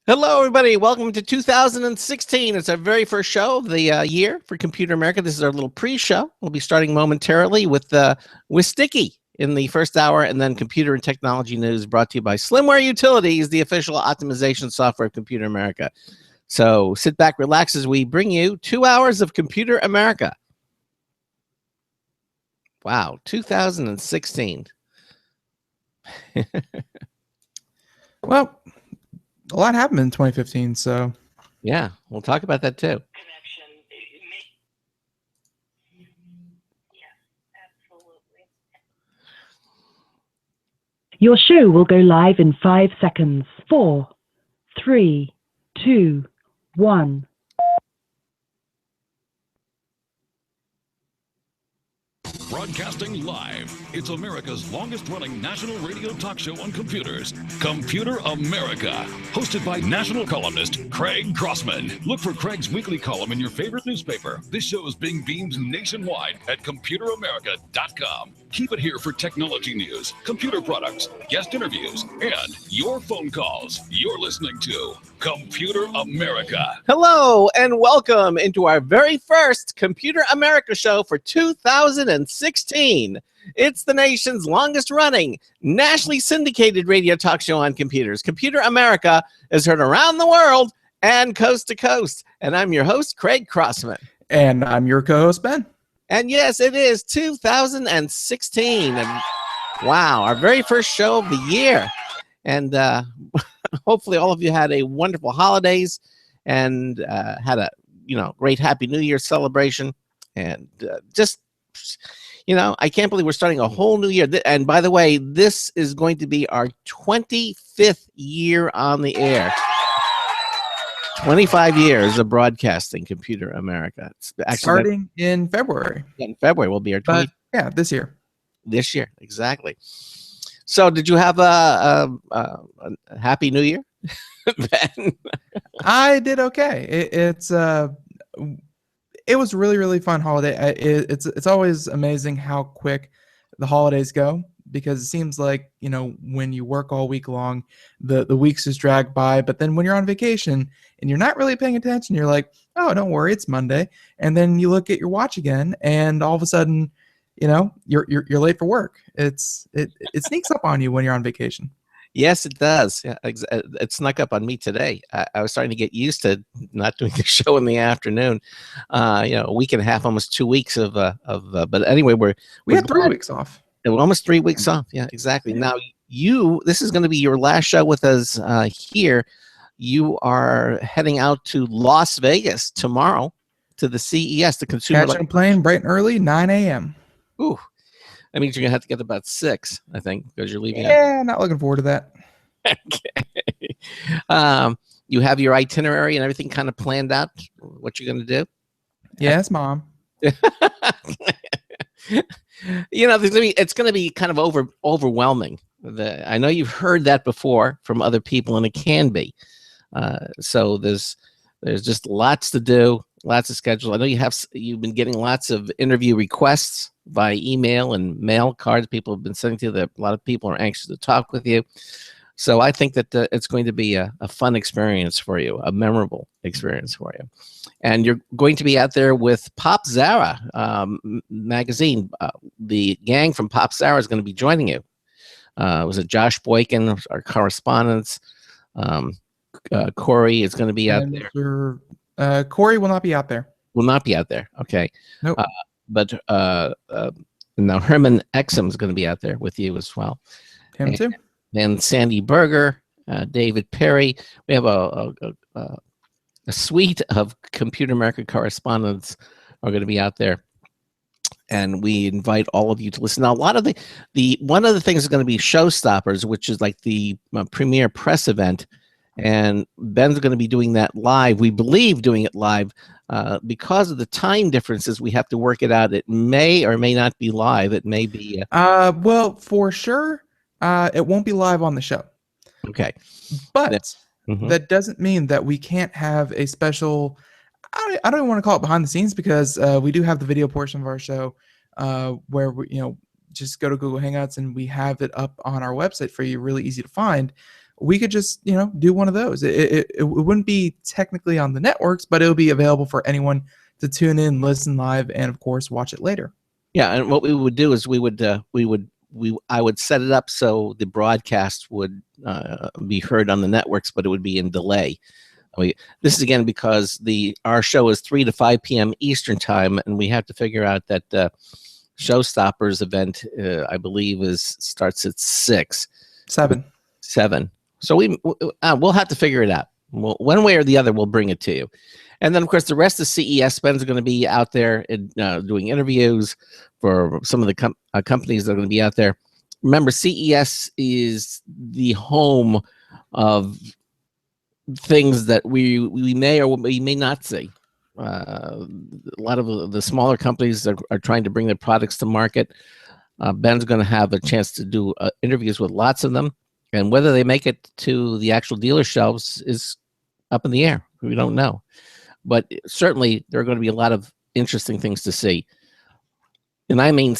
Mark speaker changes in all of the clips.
Speaker 1: Hello, everybody. Welcome to 2016. It's our very first show of the year for Computer America. This is our little pre-show. We'll be starting momentarily with Wistki in the first hour, and then computer and technology news brought to you by Slimware Utilities, the official optimization software of Computer America. So sit back, relax as we bring you 2 hours of Computer America. Wow, 2016.
Speaker 2: Well, a lot happened in 2015, so
Speaker 1: yeah, we'll talk about that too.
Speaker 3: Your show will go live in 5 seconds. 4, 3, 2, 1.
Speaker 4: Broadcasting live, it's America's longest-running national radio talk show on computers, Computer America, hosted by national columnist Craig Crossman. Look for Craig's weekly column in your favorite newspaper. This show is being beamed nationwide at ComputerAmerica.com. Keep it here for technology news, computer products, guest interviews, and your phone calls. You're listening to Computer America.
Speaker 1: Hello and welcome into our very first Computer America show for 2016. It's the nation's longest running, nationally syndicated radio talk show on computers. Computer America is heard around the world and coast to coast. And I'm your host, Craig Crossman.
Speaker 2: And I'm your co-host, Ben.
Speaker 1: And yes, it is 2016. And wow, our very first show of the year. And hopefully all of you had a wonderful holidays and had a great Happy New Year celebration. And I can't believe we're starting a whole new year. And by the way, this is going to be our 25th year on the air. 25 years of broadcasting Computer America. It's actually
Speaker 2: starting in February.
Speaker 1: In February will be our 20th.
Speaker 2: Yeah, this year.
Speaker 1: This year, exactly. So did you have a Happy New Year, Ben?
Speaker 2: I did okay. It was really, really fun holiday. It's always amazing how quick the holidays go, because it seems like, when you work all week long, the weeks just drag by. But then when you're on vacation and you're not really paying attention, you're like, oh, don't worry, it's Monday. And then you look at your watch again, and all of a sudden, you're late for work. It sneaks up on you when you're on vacation.
Speaker 1: Yes, it does. Yeah, it snuck up on me today. I was starting to get used to not doing the show in the afternoon. A week and a half, almost 2 weeks of. But anyway,
Speaker 2: we had 3 weeks off.
Speaker 1: Almost 3 weeks off. Yeah, exactly. Now this is going to be your last show with us here. You are heading out to Las Vegas tomorrow to the CES, the Consumer.
Speaker 2: Catching a plane bright and early, 9 a.m.
Speaker 1: Ooh. That means you're going to have to get about 6, I think, because you're leaving.
Speaker 2: Yeah, not looking forward to that.
Speaker 1: Okay. You have your itinerary and everything kind of planned out, what you're going to do?
Speaker 2: Yes, Mom.
Speaker 1: It's going to be kind of overwhelming. I know you've heard that before from other people, and it can be. So there's just lots to do, lots of schedule. I know you've been getting lots of interview requests by email and mail cards. People have been sending to you. A lot of people are anxious to talk with you. So I think that it's going to be a fun experience for you, a memorable experience for you. And you're going to be out there with Pop Zara magazine. The gang from Pop Zara is going to be joining you. Was it Josh Boykin, our correspondent? Corey is going to be out there.
Speaker 2: Corey will not be out there.
Speaker 1: Will not be out there. Okay.
Speaker 2: Nope.
Speaker 1: But now Herman Exum is going to be out there with you as well.
Speaker 2: Him too.
Speaker 1: And Sandy Berger, David Perry. We have a suite of Computer America correspondents are going to be out there. And we invite all of you to listen. Now, a lot of one of the things is going to be Showstoppers, which is like the premier press event. And Ben's going to be doing that live. We believe doing it live because of the time differences. We have to work it out. It may or may not be live. It may be.
Speaker 2: Well, for sure, it won't be live on the show.
Speaker 1: Okay,
Speaker 2: but that doesn't mean that we can't have a special. I don't even want to call it behind the scenes, because we do have the video portion of our show where we, just go to Google Hangouts and we have it up on our website for you, really easy to find. we could just, do one of those. It wouldn't be technically on the networks, but it'll be available for anyone to tune in, listen live, and of course watch it later.
Speaker 1: Yeah, and what we would do is I would set it up so the broadcast would be heard on the networks, but it would be in delay. This is again because our show is 3 to 5 p.m. Eastern time, and we have to figure out that Showstoppers event, I believe, starts at 6.
Speaker 2: 7.
Speaker 1: So we'll have to figure it out. One way or the other, we'll bring it to you. And then, of course, the rest of CES Ben's are going to be out there doing interviews for some of the companies that are going to be out there. Remember, CES is the home of things that we may or we may not see. A lot of the smaller companies are trying to bring their products to market. Ben's going to have a chance to do interviews with lots of them. And whether they make it to the actual dealer shelves is up in the air. We don't know. But certainly there are going to be a lot of interesting things to see. And I mean,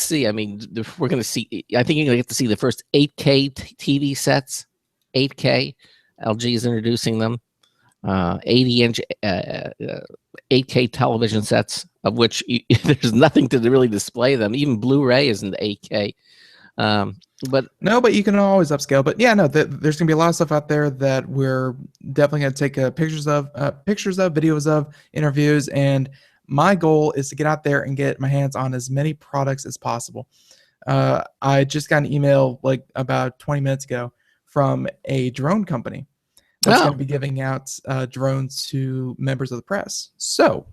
Speaker 1: we're going to see, I think you're going to get to see the first 8K TV sets. 8K. LG is introducing them. 80-inch 8K television sets, of which there's nothing to really display them. Even Blu-ray isn't 8K. But
Speaker 2: you can always upscale. But yeah, no, there's gonna be a lot of stuff out there that we're definitely gonna take pictures of, videos of, interviews, and my goal is to get out there and get my hands on as many products as possible. I just got an email like about 20 minutes ago from a drone company that's going to be giving out drones to members of the press. So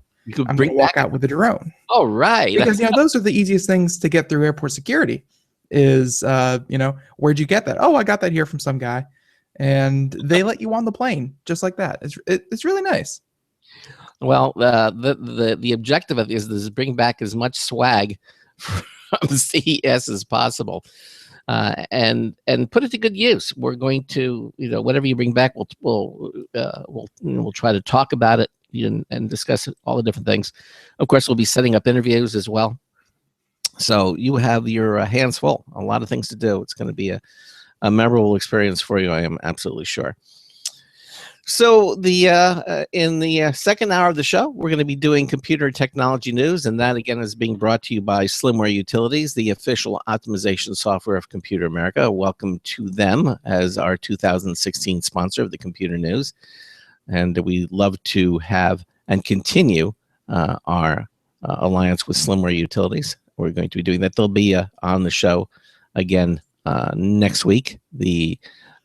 Speaker 2: I'm going to walk out with a drone.
Speaker 1: Oh, right.
Speaker 2: Because those are the easiest things to get through airport security. Is where'd you get that? Oh, I got that here from some guy, and they let you on the plane just like that. It's really nice.
Speaker 1: Well, the objective of it is to bring back as much swag from CES as possible, and put it to good use. We're going to, whatever you bring back, we'll try to talk about it and discuss all the different things. Of course, we'll be setting up interviews as well. So you have your hands full, a lot of things to do. It's going to be a memorable experience for you, I am absolutely sure. So in the second hour of the show, we're going to be doing computer technology news, and that again is being brought to you by Slimware Utilities, the official optimization software of Computer America. Welcome to them as our 2016 sponsor of the Computer News, and we love to have and continue our alliance with Slimware Utilities. We're going to be doing that. They'll be on the show again next week.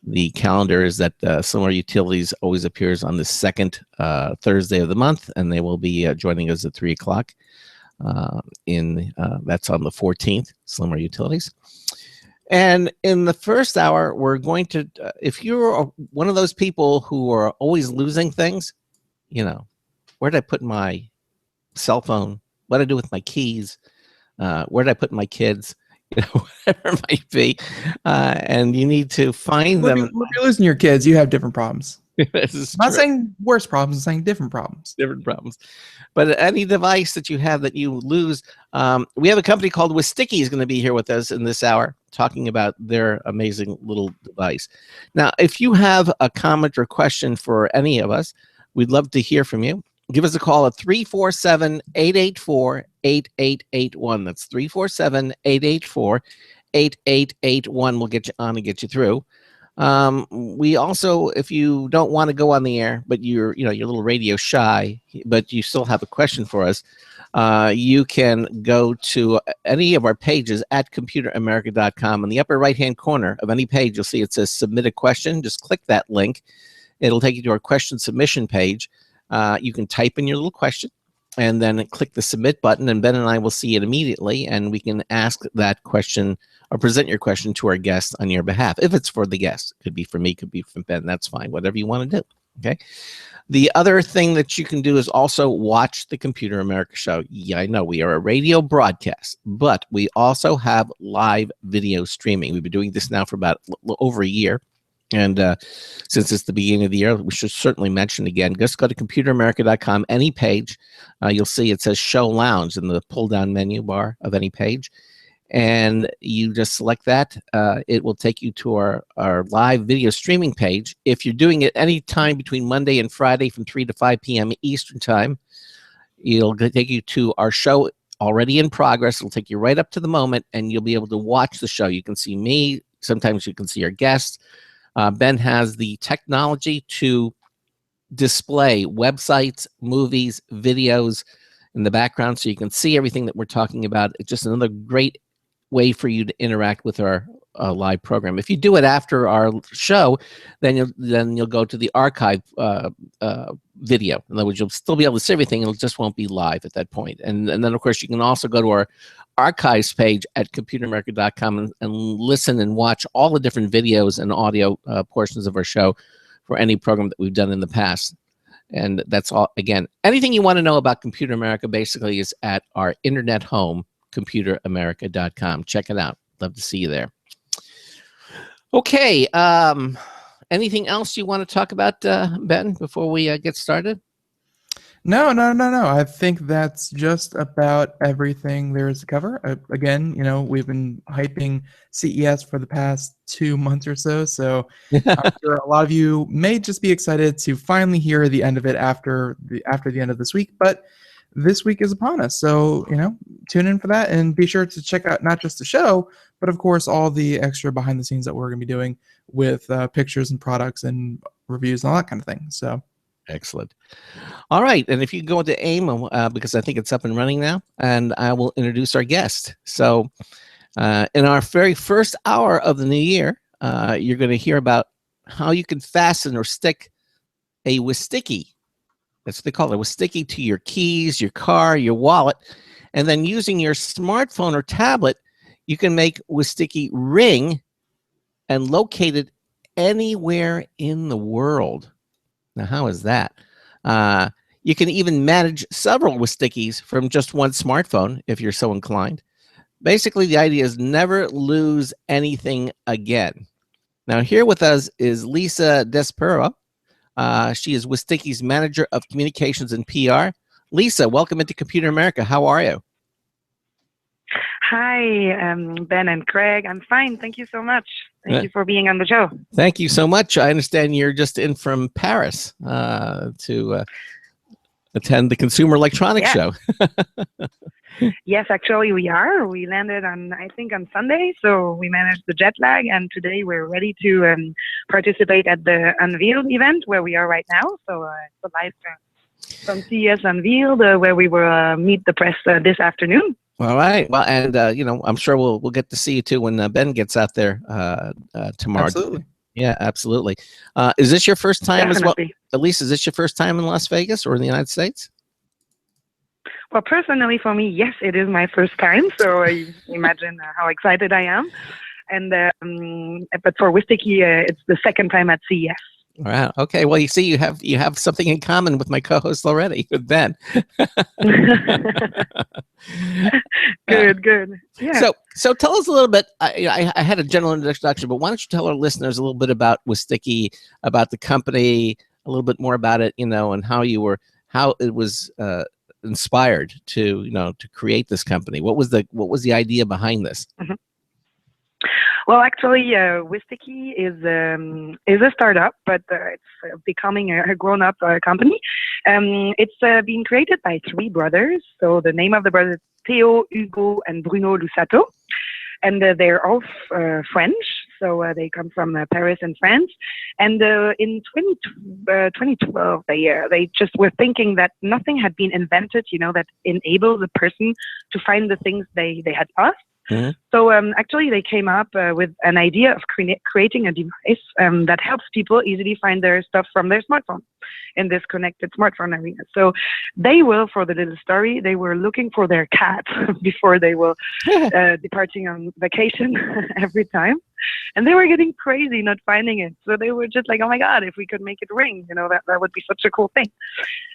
Speaker 1: The calendar is that Slimware Utilities always appears on the second Thursday of the month, and they will be joining us at 3 o'clock. That's on the 14th, Slimware Utilities. And in the first hour, we're going to, if you're one of those people who are always losing things, where did I put my cell phone? What did I do with my keys? Where did I put my kids? Whatever it might be, and you need to find them.
Speaker 2: If you're losing your kids, you have different problems.
Speaker 1: I'm
Speaker 2: not saying worse problems, I'm saying different problems.
Speaker 1: Different problems. But any device that you have that you lose, we have a company called Wistki is going to be here with us in this hour talking about their amazing little device. Now, if you have a comment or question for any of us, we'd love to hear from you. Give us a call at 347-884-8881. That's 347-884-8881. We'll get you on and get you through. We also, if you don't want to go on the air, but you're a little radio shy, but you still have a question for us, you can go to any of our pages at computeramerica.com. In the upper right-hand corner of any page, you'll see it says Submit a Question. Just click that link. It'll take you to our question submission page. You can type in your little question and then click the submit button, and Ben and I will see it immediately, and we can ask that question or present your question to our guest on your behalf. If it's for the guest, could be for me, could be from Ben, that's fine, whatever you want to do. Okay. The other thing that you can do is also watch the Computer America show. Yeah, I know we are a radio broadcast, but we also have live video streaming. We've been doing this now for about over a year. And since it's the beginning of the year, we should certainly mention again, just go to computeramerica.com, any page. You'll see it says Show Lounge in the pull-down menu bar of any page. and you just select that. It will take you to our live video streaming page. If you're doing it any time between Monday and Friday from 3 to 5 p.m. Eastern time, it'll take you to our show already in progress. It'll take you right up to the moment, and you'll be able to watch the show. You can see me. Sometimes you can see our guests. Ben has the technology to display websites, movies, videos in the background, so you can see everything that we're talking about. It's just another great way for you to interact with our live program. If you do it after our show, then you'll go to the archive video. In other words, you'll still be able to see everything. It just won't be live at that point. And then, of course, you can also go to our archives page at computeramerica.com and listen and watch all the different videos and audio portions of our show for any program that we've done in the past. And that's all. Again, anything you want to know about Computer America basically is at our internet home, computeramerica.com. Check it out. Love to see you there. Okay. Anything else you want to talk about, Ben, before we get started?
Speaker 2: No. I think that's just about everything there is to cover. Again, we've been hyping CES for the past 2 months or so. So I'm sure a lot of you may just be excited to finally hear the end of it after the end of this week. But this week is upon us. So, tune in for that, and be sure to check out not just the show, but of course, all the extra behind the scenes that we're going to be doing with pictures and products and reviews and all that kind of thing. So.
Speaker 1: Excellent. All right. And if you go into AIM, because I think it's up and running now, and I will introduce our guest. So in our very first hour of the new year, you're going to hear about how you can fasten or stick a Wistki. That's what they call it, Wistki, to your keys, your car, your wallet. And then using your smartphone or tablet, you can make Wistki ring and locate it anywhere in the world. Now, how is that? You can even manage several Wistikis from just one smartphone if you're so inclined. Basically, the idea is never lose anything again. Now, here with us is Lisa Despero. She is Wistki's Manager of Communications and PR. Lisa, welcome into Computer America. How are you?
Speaker 5: Hi, Ben and Craig. I'm fine. Thank you so much. Thank you for being on the show.
Speaker 1: Thank you so much. I understand you're just in from Paris to attend the Consumer Electronics Show.
Speaker 5: Yes, actually we are. We landed on Sunday, so we managed the jet lag, and today we're ready to participate at the Unveiled event where we are right now. So it's a live from CES Unveiled where we will meet the press this afternoon.
Speaker 1: All right. Well, and I'm sure we'll get to see you too when Ben gets out there tomorrow.
Speaker 2: Absolutely.
Speaker 1: Yeah, absolutely. Is this your first time
Speaker 5: Definitely.
Speaker 1: as well? Elise, is this your first time in Las Vegas or in the United States?
Speaker 5: Well, personally for me, yes, it is my first time. So you imagine how excited I am. And but for Wistki, it's the second time at CES.
Speaker 1: Wow. Okay. Well, you see, you have something in common with my co-host already, with Ben.
Speaker 5: Good. Yeah.
Speaker 1: So tell us a little bit. I had a general introduction, but why don't you tell our listeners a little bit about Wistki, about the company, a little bit more about it, and how it was inspired to create this company. What was the idea behind this?
Speaker 5: Mm-hmm. Well, actually, Wistki is a startup, but it's becoming a grown-up company. It's being created by three brothers. So the name of the brothers is Theo, Hugo, and Bruno Lusato. And they're all French, so they come from Paris and France. And in 2012, they just were thinking that nothing had been invented, that enables a person to find the things they had lost. Mm-hmm. So actually, they came up with an idea of creating a device that helps people easily find their stuff from their smartphone in this connected smartphone arena. So for the little story, they were looking for their cat before they were departing on vacation every time. And they were getting crazy not finding it. So they were just like, oh my God, if we could make it ring, that would be such a cool thing.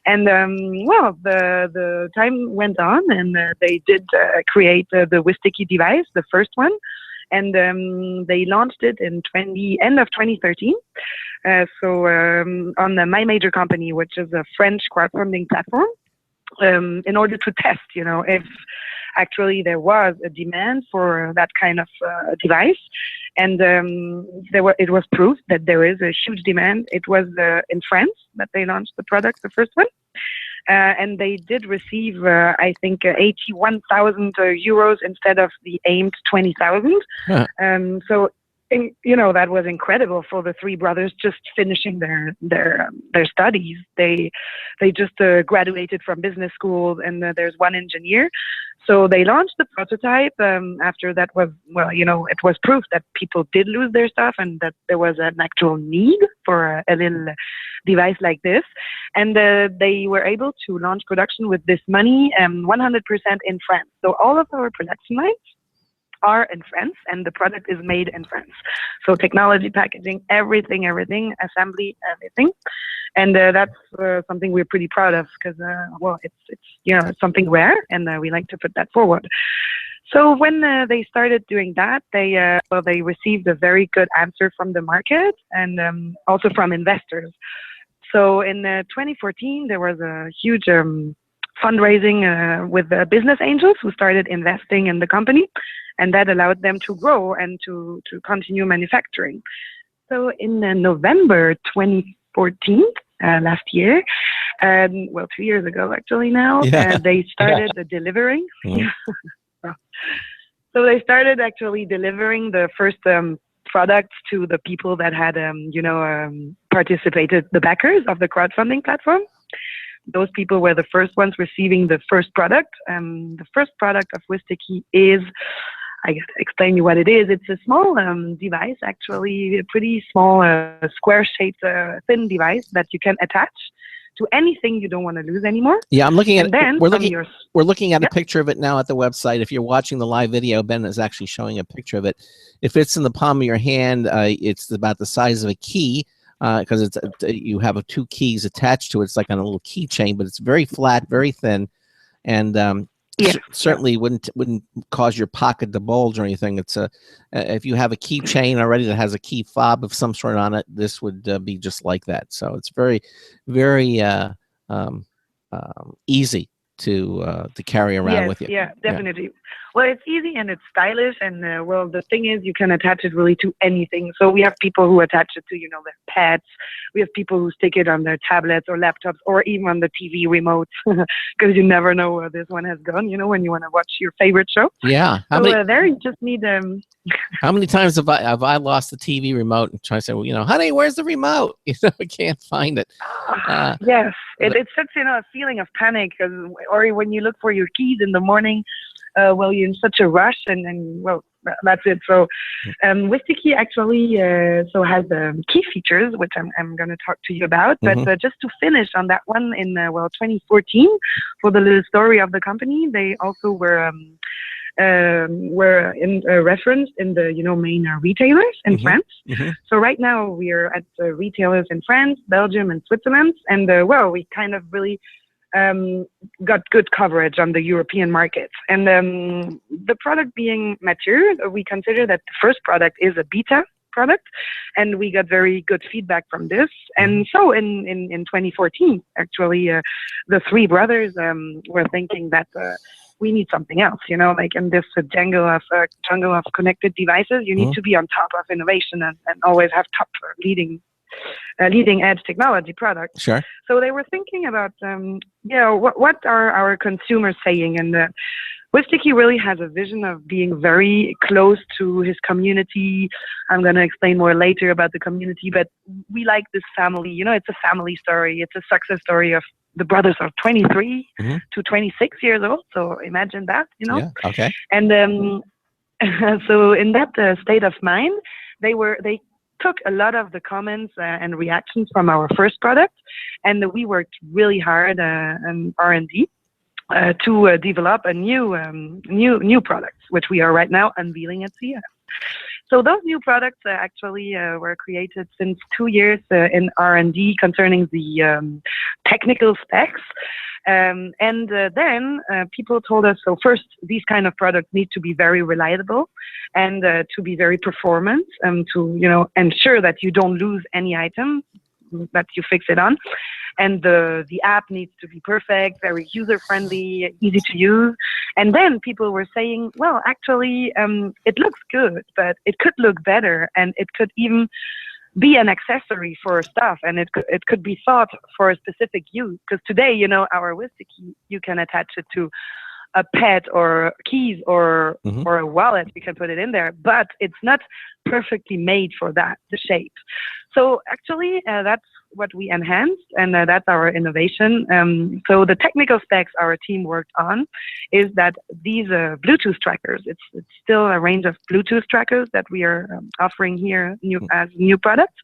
Speaker 5: And the time went on, and they did create the Wistki device, the first one. And they launched it in end of 2013. On the My Major Company, which is a French crowdfunding platform, in order to test, if actually there was a demand for that kind of device, and it was proved that there is a huge demand. It was in France that they launched the product, the first one. And they did receive, I think, 81,000 euros instead of the aimed 20,000.
Speaker 1: Huh.
Speaker 5: So, that was incredible for the three brothers just finishing their studies. They just graduated from business school, and there's one engineer. So they launched the prototype. After that was, it was proof that people did lose their stuff and that there was an actual need for a little device like this. And they were able to launch production with this money 100% in France. So all of our production lines are in France, and the product is made in France. So technology, packaging, everything, assembly, everything. And that's something we're pretty proud of because, it's something rare, and we like to put that forward. So when they started doing that, they received a very good answer from the market and also from investors. So in 2014, there was a huge fundraising with business angels who started investing in the company, and that allowed them to grow and to continue manufacturing. So in November 2014, last year, 2 years ago actually now, they started delivering.
Speaker 1: Mm-hmm.
Speaker 5: So they started actually delivering the first products to the people that had, participated, the backers of the crowdfunding platform. Those people were the first ones receiving the first product. The first product of Wistki is, I gotta explain you what it is. It's a small device, actually, a pretty small, square-shaped, thin device that you can attach to anything you don't want to lose anymore.
Speaker 1: Yeah, I'm looking at
Speaker 5: and then
Speaker 1: we're looking at
Speaker 5: yeah.
Speaker 1: a picture of it now at the website. If you're watching the live video, Ben is actually showing a picture of it. It fits in the palm of your hand. It's about the size of a key because you have two keys attached to it. It's like on a little keychain, but it's very flat, very thin, and certainly wouldn't cause your pocket to bulge or anything. It's if you have a keychain already that has a key fob of some sort on it, this would be just like that. So it's very, very easy to carry around with you.
Speaker 5: Yeah, definitely. Yeah. Well, it's easy and it's stylish, and the thing is, you can attach it really to anything. So we have people who attach it to their pets. We have people who stick it on their tablets or laptops or even on the TV remote because you never know where this one has gone. When you want to watch your favorite show.
Speaker 1: Yeah.
Speaker 5: There you just need
Speaker 1: How many times have I lost the TV remote and try to say, well, honey, where's the remote? I can't find it.
Speaker 5: Yes, it's such a feeling of panic, or when you look for your keys in the morning. You're in such a rush, and that's it. So, Wistki actually has key features, which I'm going to talk to you about.
Speaker 1: Mm-hmm.
Speaker 5: But just to finish on that one, in 2014, for the little story of the company, they also were referenced in the main retailers in
Speaker 1: mm-hmm.
Speaker 5: France.
Speaker 1: Mm-hmm.
Speaker 5: So right now we are at retailers in France, Belgium, and Switzerland, and we kind of really got good coverage on the European markets. And the product being mature, we consider that the first product is a beta product, and we got very good feedback from this. And so in 2014, actually, the three brothers were thinking that we need something else, like in this jungle of connected devices, you need to be on top of innovation and always have top leading edge technology products.
Speaker 1: Sure.
Speaker 5: So they were thinking about, what are our consumers saying? And Wistki really has a vision of being very close to his community. I'm going to explain more later about the community, but we like this family. It's a family story. It's a success story of the brothers are 23 to 26 years old. So imagine that,
Speaker 1: Yeah, okay.
Speaker 5: And so in that state of mind, they took a lot of the comments and reactions from our first product, and we worked really hard on R&D to develop a new products, which we are right now unveiling at CES. So those new products actually were created since 2 years in R&D concerning the technical specs. And then people told us, so first, these kind of products need to be very reliable and to be very performant and to ensure that you don't lose any item that you fix it on. and the app needs to be perfect, very user friendly, easy to use. And then people were saying, well, actually, it looks good, but it could look better, and it could even be an accessory for stuff, and it could be thought for a specific use. Because today, you know, our Wistki, you can attach it to a pet or keys or a wallet. You can put it in there, but it's not perfectly made for that, the shape. So actually, that's what we enhanced, and that's our innovation. So the technical specs our team worked on is that these Bluetooth trackers, it's still a range of Bluetooth trackers that we are offering here as new products.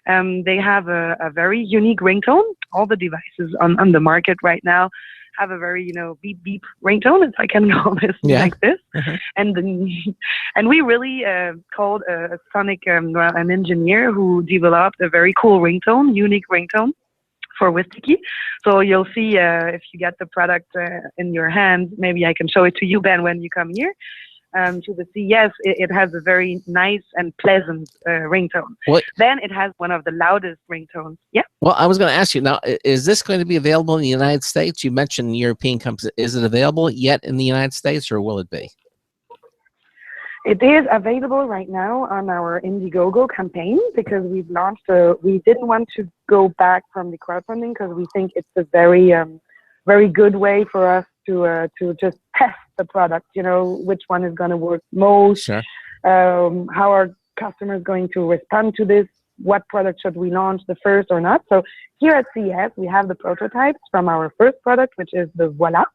Speaker 5: They have a very unique ringtone. All the devices on the market right now have a very, you know, beep beep ringtone, if I can call this like this. And we really called a sonic an engineer who developed a very cool ringtone, unique ringtone for Wistki. So you'll see if you get the product in your hand, maybe I can show it to you, Ben, when you come here. To the CES, it has a very nice and pleasant ringtone. Then it has one of the loudest ringtones. Yeah.
Speaker 1: Well, I was going to ask you now, is this going to be available in the United States? You mentioned European companies. Is it available yet in the United States, or will it be?
Speaker 5: It is available right now on our Indiegogo campaign, because we've launched we didn't want to go back from the crowdfunding, because we think it's a very, very good way for us to just test the product, you know, which one is going to work most,
Speaker 1: Sure.
Speaker 5: How are customers going to respond to this, what product should we launch the first or not. So here at CES, we have the prototypes from our first product, which is the Voila.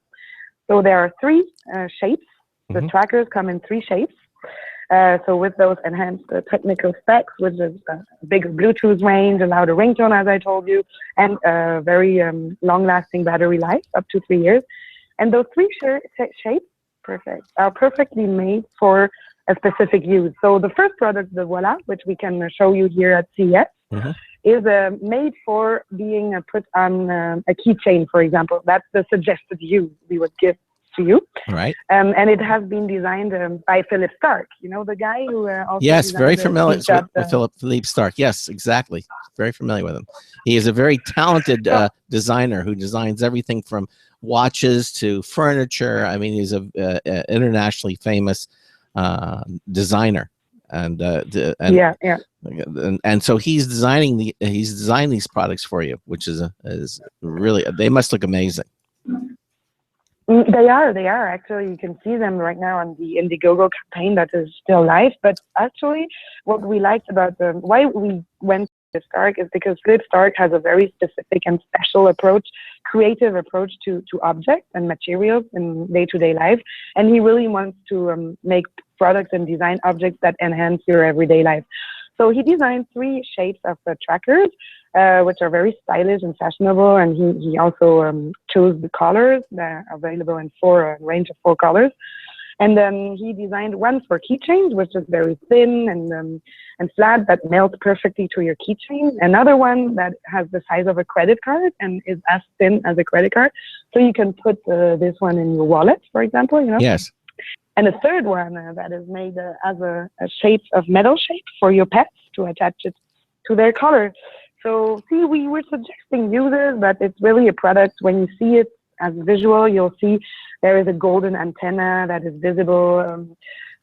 Speaker 5: So there are 3 shapes. The trackers come in 3 shapes. So with those enhanced technical specs, which is a bigger Bluetooth range, a louder ringtone, as I told you, and a very long-lasting battery life, up to 3 years. And those 3 shapes are perfectly made for a specific use. So the first product, the Voila, which we can show you here at CES, is made for being put on a keychain, for example. That's the suggested use we would give to you.
Speaker 1: Right.
Speaker 5: And it has been designed by Philip Stark, you know, the guy who also
Speaker 1: yes, very familiar
Speaker 5: with
Speaker 1: Philip Stark. Yes, exactly. Very familiar with him. He is a very talented designer who designs everything from watches to furniture. I mean, he's a internationally famous designer, and so he's designing these products for you, which is really, they must look amazing.
Speaker 5: They are actually. You can see them right now on the Indiegogo campaign that is still live. But actually, what we liked about why we went to Stark is because Philip Stark has a very specific and special approach, creative approach to objects and materials in day-to-day life, and he really wants to make products and design objects that enhance your everyday life. So he designed 3 shapes of trackers, which are very stylish and fashionable, and he also chose the colors that are available in a range of 4 colors. And then he designed one for keychains, which is very thin and flat, that melts perfectly to your keychain. Another one that has the size of a credit card and is as thin as a credit card, so you can put this one in your wallet, for example. You know.
Speaker 1: Yes.
Speaker 5: And a third one that is made as a shape of metal shape for your pets to attach it to their collar. So see, we were suggesting uses, but it's really a product. When you see it as visual, you'll see there is a golden antenna that is visible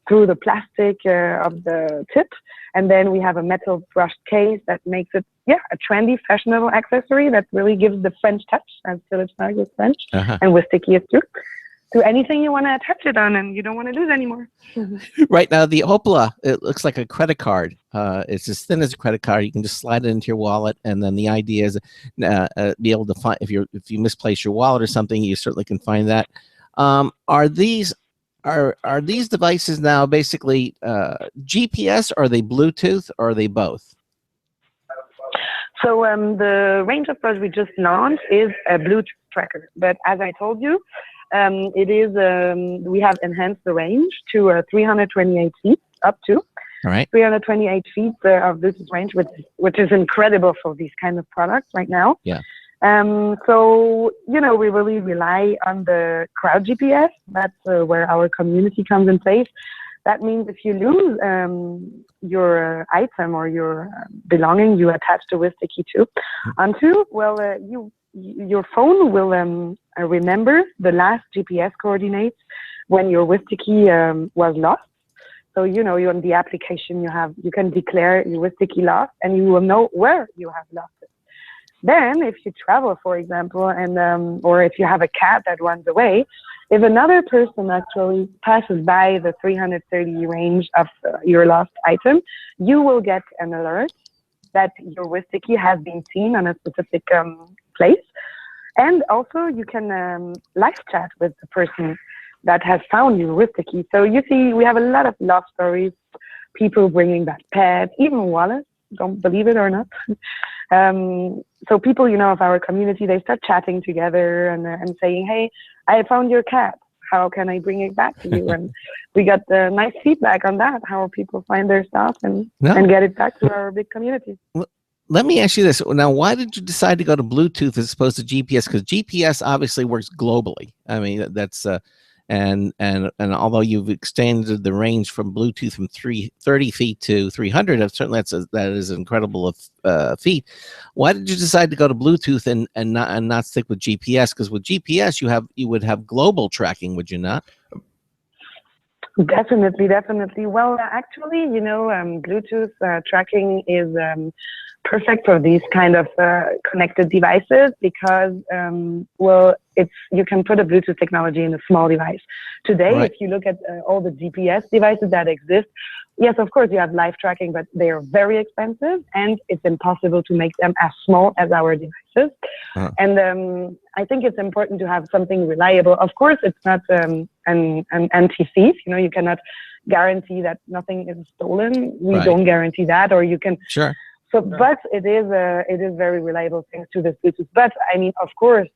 Speaker 5: through the plastic of the tip. And then we have a metal brushed case that makes it, a trendy, fashionable accessory that really gives the French touch, as Philip Stark is French, and Wistki is too, to anything you want to attach it on and you don't want to lose anymore.
Speaker 1: Right now, the Opala, it looks like a credit card. It's as thin as a credit card. You can just slide it into your wallet, and then the idea is be able to find, if you misplace your wallet or something, you certainly can find that. Are these devices now basically GPS? Or are they Bluetooth? Or are they both?
Speaker 5: So the range of products we just launched is a Bluetooth tracker, but as I told you, it is we have enhanced the range to 328 feet, up to.
Speaker 1: All right.
Speaker 5: 328 feet of Bluetooth range, which is incredible for these kind of products right now.
Speaker 1: Yeah.
Speaker 5: So, you know, we really rely on the crowd GPS. That's where our community comes in place. That means if you lose your item or your belonging you attach to Wistki onto, well, your phone will remember the last GPS coordinates when your Wistki was lost. So you on the application you can declare your Wistki lost, and you will know where you have lost it. Then, if you travel, for example, and or if you have a cat that runs away, if another person actually passes by the 330 range of your lost item, you will get an alert that your Wistki has been seen on a specific place. And also, you can live chat with the person that has found your Wistki. So you see, we have a lot of love stories, people bringing back pets, even wallets, don't believe it or not. So people, of our community, they start chatting together and saying, hey, I found your cat. How can I bring it back to you? And we got nice feedback on that, how people find their stuff and get it back to our big community.
Speaker 1: Let me ask you this. Now, why did you decide to go to Bluetooth as opposed to GPS? Because GPS obviously works globally. I mean, that's and although you've extended the range from Bluetooth from 30 feet to 300, certainly that is an incredible feat. Why did you decide to go to Bluetooth and not stick with GPS? Because with GPS you would have global tracking, would you not?
Speaker 5: Definitely. Well, actually, Bluetooth tracking is perfect for these kind of connected devices because, you can put a Bluetooth technology in a small device. Today,
Speaker 1: right.
Speaker 5: If you look at all the GPS devices that exist, yes, of course, you have live tracking, but they are very expensive and it's impossible to make them as small as our devices. Uh-huh. And I think it's important to have something reliable. Of course, it's not an anti-thief. You cannot guarantee that nothing is stolen. We
Speaker 1: right.
Speaker 5: don't guarantee that, or you can.
Speaker 1: Sure.
Speaker 5: So, but it is very reliable thanks to this Bluetooth. But I mean, of course,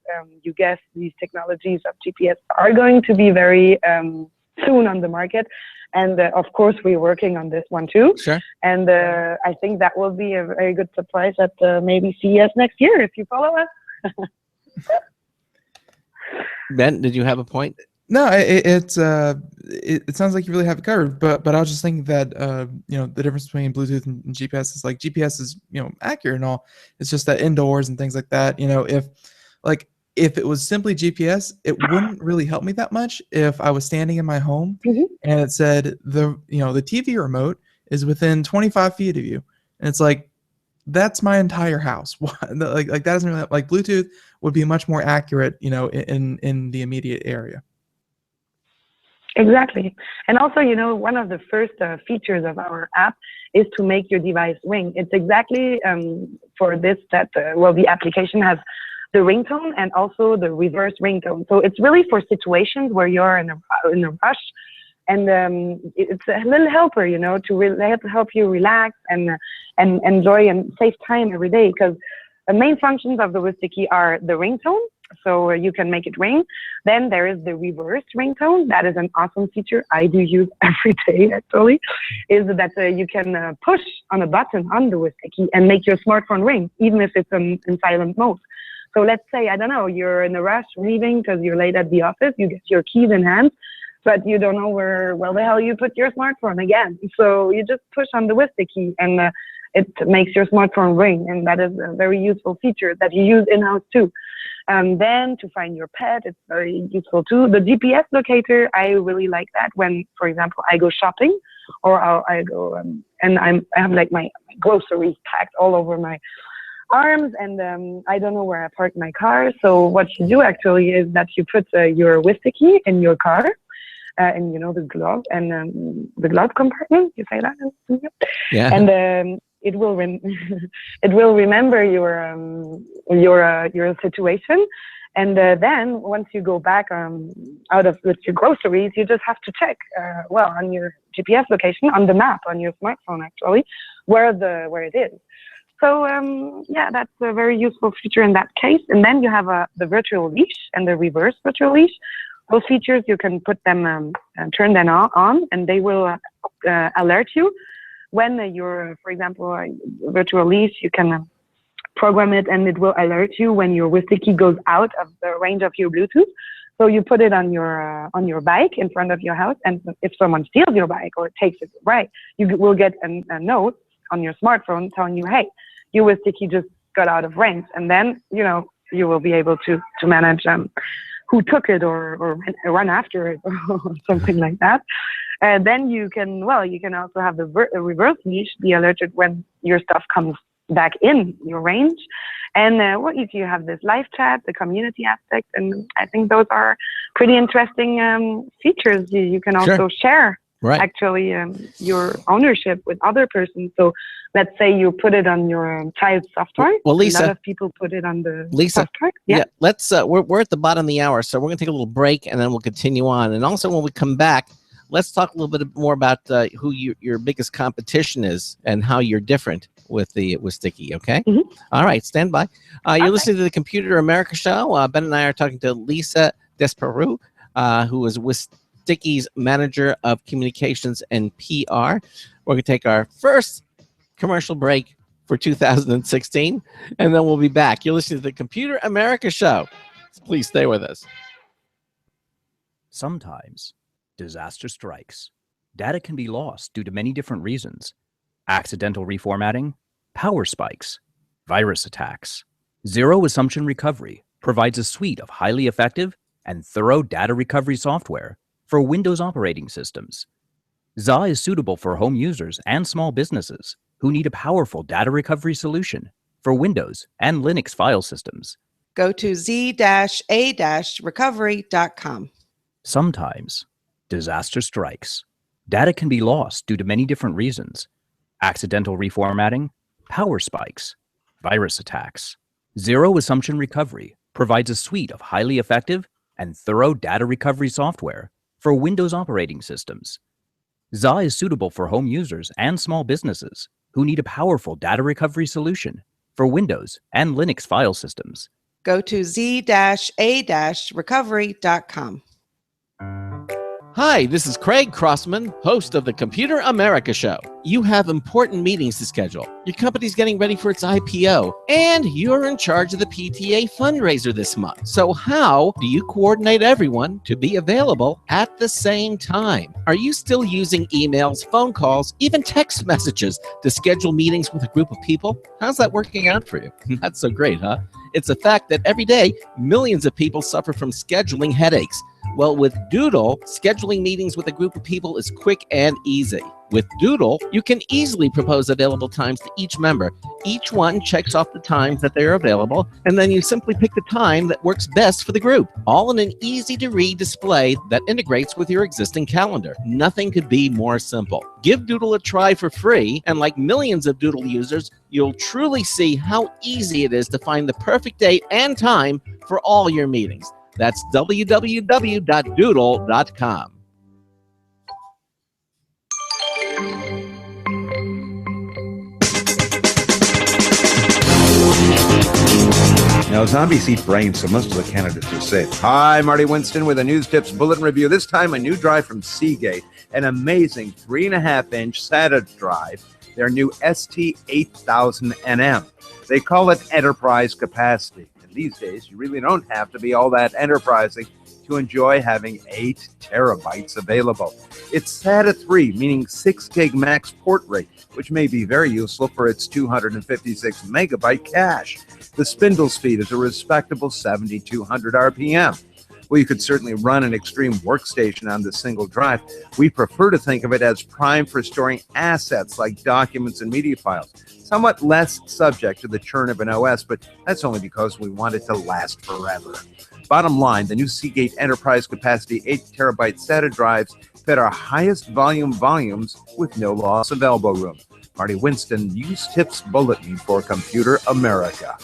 Speaker 5: you guess these technologies of GPS are going to be very soon on the market. And of course, we're working on this one too.
Speaker 1: Sure.
Speaker 5: And I think that will be a very good surprise at maybe CES next year if you follow us.
Speaker 1: Ben, did you have a point?
Speaker 2: No, it sounds like you really have it covered. But I was just thinking that the difference between Bluetooth and GPS is like GPS is accurate and all. It's just that indoors and things like that. If it was simply GPS, it wouldn't really help me that much if I was standing in my home and it said the TV remote is within 25 feet of you, and it's like that's my entire house. like that doesn't really like Bluetooth would be much more accurate, in the immediate area.
Speaker 5: Exactly. And also, one of the first features of our app is to make your device ring. It's exactly for this that the application has the ringtone and also the reverse ringtone. So it's really for situations where you're in a rush, and it's a little helper, to help you relax and enjoy and save time every day. Because the main functions of the Wistki are the ringtone, so you can make it ring. Then there is the reverse ringtone. That is an awesome feature I do use every day, actually, is that you can push on a button on the Wistki and make your smartphone ring, even if it's in silent mode. So let's say, I don't know, you're in a rush leaving because you're late at the office, you get your keys in hand, but you don't know where the hell you put your smartphone again. So you just push on the Wistki and it makes your smartphone ring. And that is a very useful feature that you use in-house too. Then to find your pet, it's very useful too. The GPS locator, I really like that when, for example, I go shopping or I go and I have like my groceries packed all over my arms, and I don't know where I park my car. So what you do actually is that you put your Wistki in your car, and the glove and the glove compartment. You say that?
Speaker 1: Yeah.
Speaker 5: And it will it will remember your situation. And then once you go back out of with your groceries, you just have to check on your GPS location on the map on your smartphone actually where it is. So that's a very useful feature in that case. And then you have the virtual leash and the reverse virtual leash. Those features, you can put them and turn them on, and they will alert you when you're, for example, virtual leash. You can program it, and it will alert you when your Wistki goes out of the range of your Bluetooth. So you put it on your bike in front of your house, and if someone steals your bike or takes it away, you will get a note on your smartphone telling you, hey, your Wistki just got out of range. And then, you will be able to manage who took it or run after it or something like that. And then you can also have the reverse leash, be alerted when your stuff comes back in your range. And if you have this live chat, the community aspect, and I think those are pretty interesting features. You can also share actually your ownership with other persons. So let's say you put it on your child software.
Speaker 1: Well, Lisa,
Speaker 5: a lot of people put it on the
Speaker 1: Lisa,
Speaker 5: software.
Speaker 1: Yeah, let's. We're at the bottom of the hour, so we're going to take a little break, and then we'll continue on. And also, when we come back, let's talk a little bit more about who your biggest competition is and how you're different with Wistki. Okay.
Speaker 5: Mm-hmm.
Speaker 1: All right, stand by. You're listening to the Computer America Show. Ben and I are talking to Lisa Desperoux, who is Wistki's manager of communications and PR. We're going to take our first commercial break for 2016, and then we'll be back. You're listening to the Computer America Show. Please stay with us.
Speaker 6: Sometimes disaster strikes. Data can be lost due to many different reasons. Accidental reformatting, power spikes, virus attacks. Zero Assumption Recovery provides a suite of highly effective and thorough data recovery software for Windows operating systems. ZA is suitable for home users and small businesses who need a powerful data recovery solution for Windows and Linux file systems.
Speaker 7: Go to z-a-recovery.com.
Speaker 6: Sometimes disaster strikes. Data can be lost due to many different reasons. Accidental reformatting, power spikes, virus attacks. Zero Assumption Recovery provides a suite of highly effective and thorough data recovery software for Windows operating systems. ZA is suitable for home users and small businesses who need a powerful data recovery solution for Windows and Linux file systems.
Speaker 7: Go to z-a-recovery.com.
Speaker 1: Hi, this is Craig Crossman, host of the Computer America Show. You have important meetings to schedule. Your company's getting ready for its IPO, and you're in charge of the PTA fundraiser this month. So how do you coordinate everyone to be available at the same time? Are you still using emails, phone calls, even text messages to schedule meetings with a group of people? How's that working out for you? Not so great, huh? It's a fact that every day, millions of people suffer from scheduling headaches. Well, with Doodle, scheduling meetings with a group of people is quick and easy. With Doodle, you can easily propose available times to each member. Each one checks off the times that they are available, and then you simply pick the time that works best for the group, all in an easy-to-read display that integrates with your existing calendar. Nothing could be more simple. Give Doodle a try for free, and like millions of Doodle users, you'll truly see how easy it is to find the perfect date and time for all your meetings. That's www.doodle.com.
Speaker 8: Now, zombies eat brains, so most of the candidates are safe. Hi, Marty Winston with a News Tips Bulletin Review. This time, a new drive from Seagate, an amazing 3.5-inch SATA drive, their new ST8000NM. They call it enterprise capacity. And these days, you really don't have to be all that enterprising to enjoy having 8 terabytes available. It's SATA 3, meaning 6 gig max port rate, which may be very useful for its 256 megabyte cache. The spindle speed is a respectable 7,200 RPM. Well, you could certainly run an extreme workstation on this single drive. We prefer to think of it as prime for storing assets like documents and media files, somewhat less subject to the churn of an OS, but that's only because we want it to last forever. Bottom line, the new Seagate Enterprise Capacity 8 terabyte SATA drives fit our highest volumes with no loss of elbow room. Marty Winston, News Tips Bulletin for Computer America.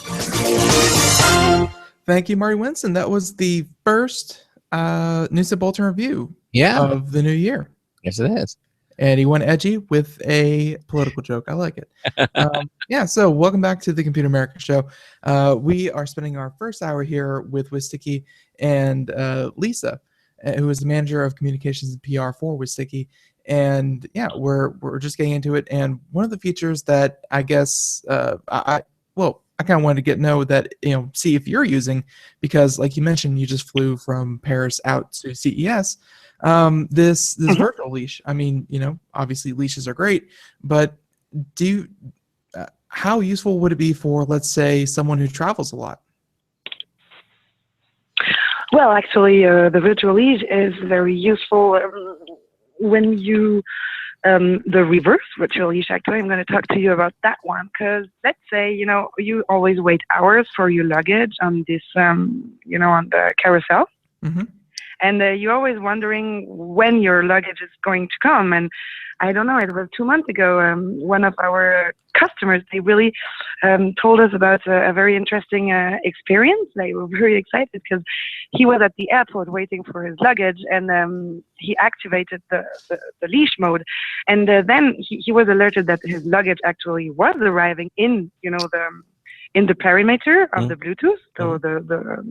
Speaker 2: Thank you, Marty Winston. That was the first News Tip Bulletin review of the new year.
Speaker 1: Yes, it is.
Speaker 2: And he went edgy with a political joke. I like it. So welcome back to the Computer America Show. We are spending our first hour here with Wistki and Lisa, who is the manager of communications and PR for Wistki. And yeah, we're just getting into it. And one of the features that I guess I kind of wanted to get to know that, see if you're using, because like you mentioned, you just flew from Paris out to CES. This virtual leash. I mean, obviously leashes are great, but how useful would it be for, let's say, someone who travels a lot?
Speaker 5: Well, actually, the virtual leash is very useful when you the reverse virtual leash. Actually, I'm going to talk to you about that one because let's say you always wait hours for your luggage on this on the carousel.
Speaker 2: Mm-hmm.
Speaker 5: And you're always wondering when your luggage is going to come. And I don't know, it was 2 months ago, one of our customers, they really told us about a very interesting experience. They were very excited because he was at the airport waiting for his luggage, and he activated the leash mode. And then he was alerted that his luggage actually was arriving in, in the perimeter of the Bluetooth, so the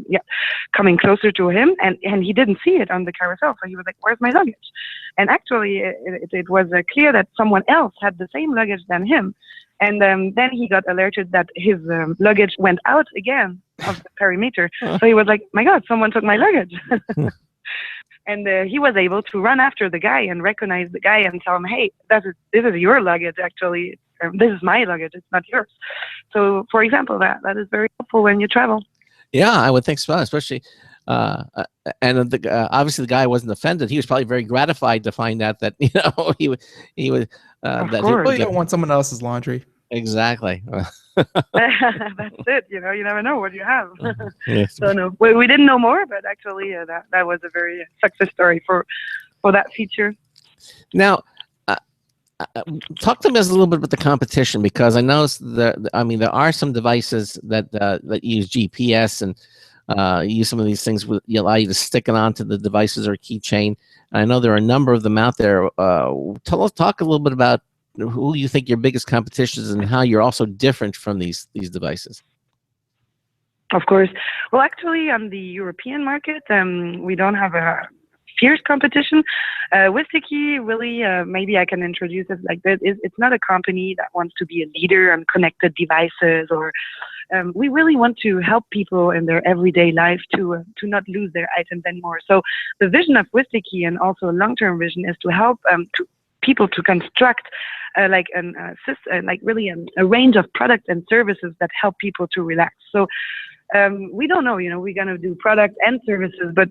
Speaker 5: coming closer to him, and he didn't see it on the carousel, so he was like, "Where's my luggage?" And actually, it was clear that someone else had the same luggage than him, and then he got alerted that his luggage went out again of the perimeter. So he was like, "My God, someone took my luggage." And he was able to run after the guy and recognize the guy and tell him, "Hey, this is your luggage, actually. This is my luggage. It's not yours." So, for example, that is very helpful when you travel.
Speaker 1: Yeah, I would think so, especially. And obviously, the guy wasn't offended. He was probably very gratified to find out that he was
Speaker 5: Of
Speaker 1: that
Speaker 5: course.
Speaker 2: Well, you don't want someone else's laundry.
Speaker 1: exactly.
Speaker 5: That's it. You never know what you have.
Speaker 1: Yes.
Speaker 5: So no, we didn't know more, but actually, that was a very success story for that feature.
Speaker 1: Now, talk to me a little bit about the competition, because I know there are some devices that use GPS and use some of these things allow you to stick it onto the devices or keychain. I know there are a number of them out there. Talk a little bit about who you think your biggest competition is and how you're also different from these devices.
Speaker 5: Of course. Well, actually, on the European market, we don't have a fierce competition. Wistki, really, maybe I can introduce it like this. It's not a company that wants to be a leader on connected devices, or we really want to help people in their everyday life to not lose their items anymore. So the vision of Wistki, and also a long-term vision, is to help people to construct a range of products and services that help people to relax. So we don't know, we're going to do products and services, but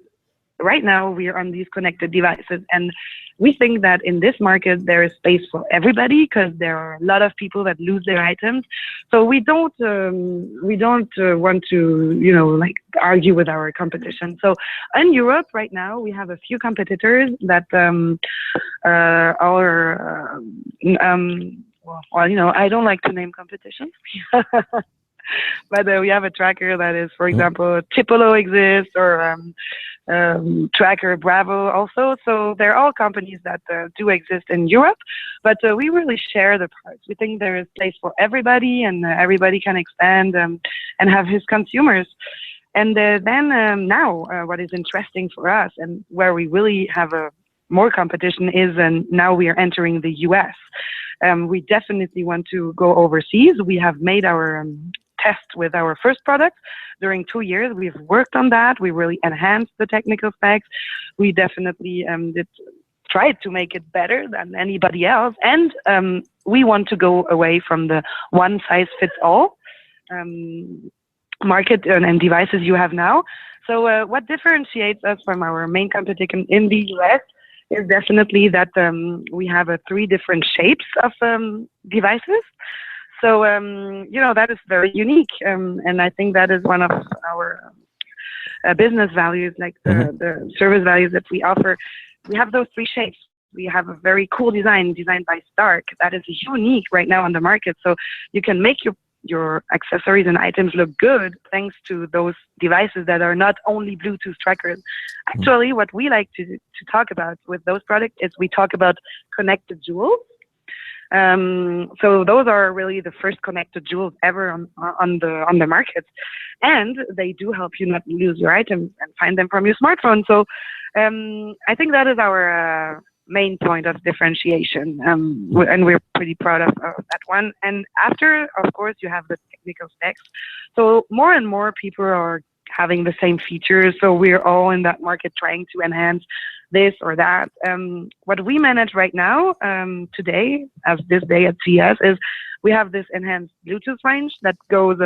Speaker 5: right now we are on these connected devices, and we think that in this market there is space for everybody because there are a lot of people that lose their items. So we don't want to argue with our competition. So in Europe right now we have a few competitors that are I don't like to name competition. But we have a tracker that is, for example, Tipolo exists, or Tracker Bravo also. So they're all companies that do exist in Europe, but we really share the parts. We think there is place for everybody, and everybody can expand and have his consumers. And then now what is interesting for us, and where we really have more competition, is now we are entering the US. We definitely want to go overseas. We have made our test with our first product during 2 years. We've worked on that. We really enhanced the technical specs. We definitely tried to make it better than anybody else. And we want to go away from the one-size-fits-all market and devices you have now. So what differentiates us from our main competition in the US is definitely that we have 3 different shapes of devices. So, that is very unique. And I think that is one of our business values, like the service values that we offer. We have those 3 shapes. We have a very cool design designed by Stark that is unique right now on the market. So you can make your accessories and items look good thanks to those devices that are not only Bluetooth trackers. Actually, what we like to talk about with those products is we talk about connected jewels. So those are really the first connected jewels ever on the market, and they do help you not lose your items and find them from your smartphone. So I think that is our main point of differentiation, and we're pretty proud of that one. And after, of course, you have the technical specs. So more and more people are having the same features. So we're all in that market trying to enhance this or that. What we manage right now, today, as this day at CES, is we have this enhanced Bluetooth range that goes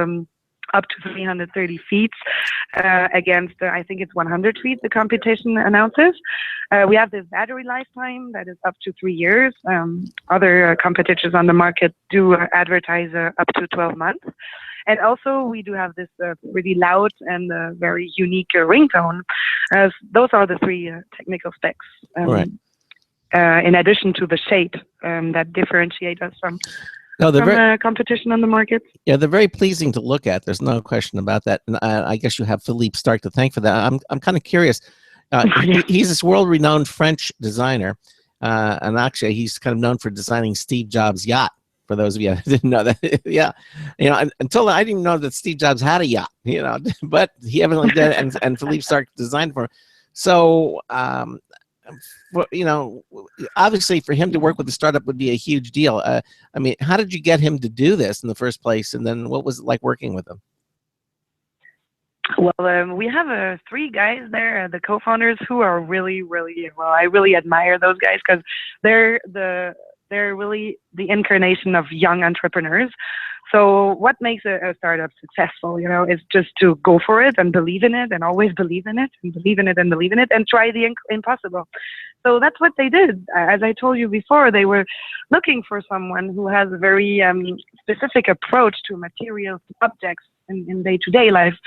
Speaker 5: up to 330 feet against, I think it's 100 feet, the competition announces. We have this battery lifetime that is up to 3 years. Other competitors on the market do advertise up to 12 months. And also, we do have this really loud and very unique ringtone. Those are the three technical specs.
Speaker 1: Right.
Speaker 5: In addition to the shade that differentiate us from competition on the market.
Speaker 1: Yeah, they're very pleasing to look at. There's no question about that. And I guess you have Philippe Starck to thank for that. I'm kind of curious. He's this world-renowned French designer, and actually, he's kind of known for designing Steve Jobs' yacht. For those of you who didn't know that, yeah, until I didn't even know that Steve Jobs had a yacht, but he evidently did, and Philippe Starck designed for him. So, obviously, for him to work with the startup would be a huge deal. I mean, how did you get him to do this in the first place, and then what was it like working with him?
Speaker 5: Well, we have 3 guys there, the co-founders, who are really, really well. I really admire those guys because they're really the incarnation of young entrepreneurs. So what makes a startup successful, is just to go for it and believe in it and always believe in it and believe in it and believe in it and try the impossible. So that's what they did. As I told you before, they were looking for someone who has a very specific approach to materials, objects in day-to-day life.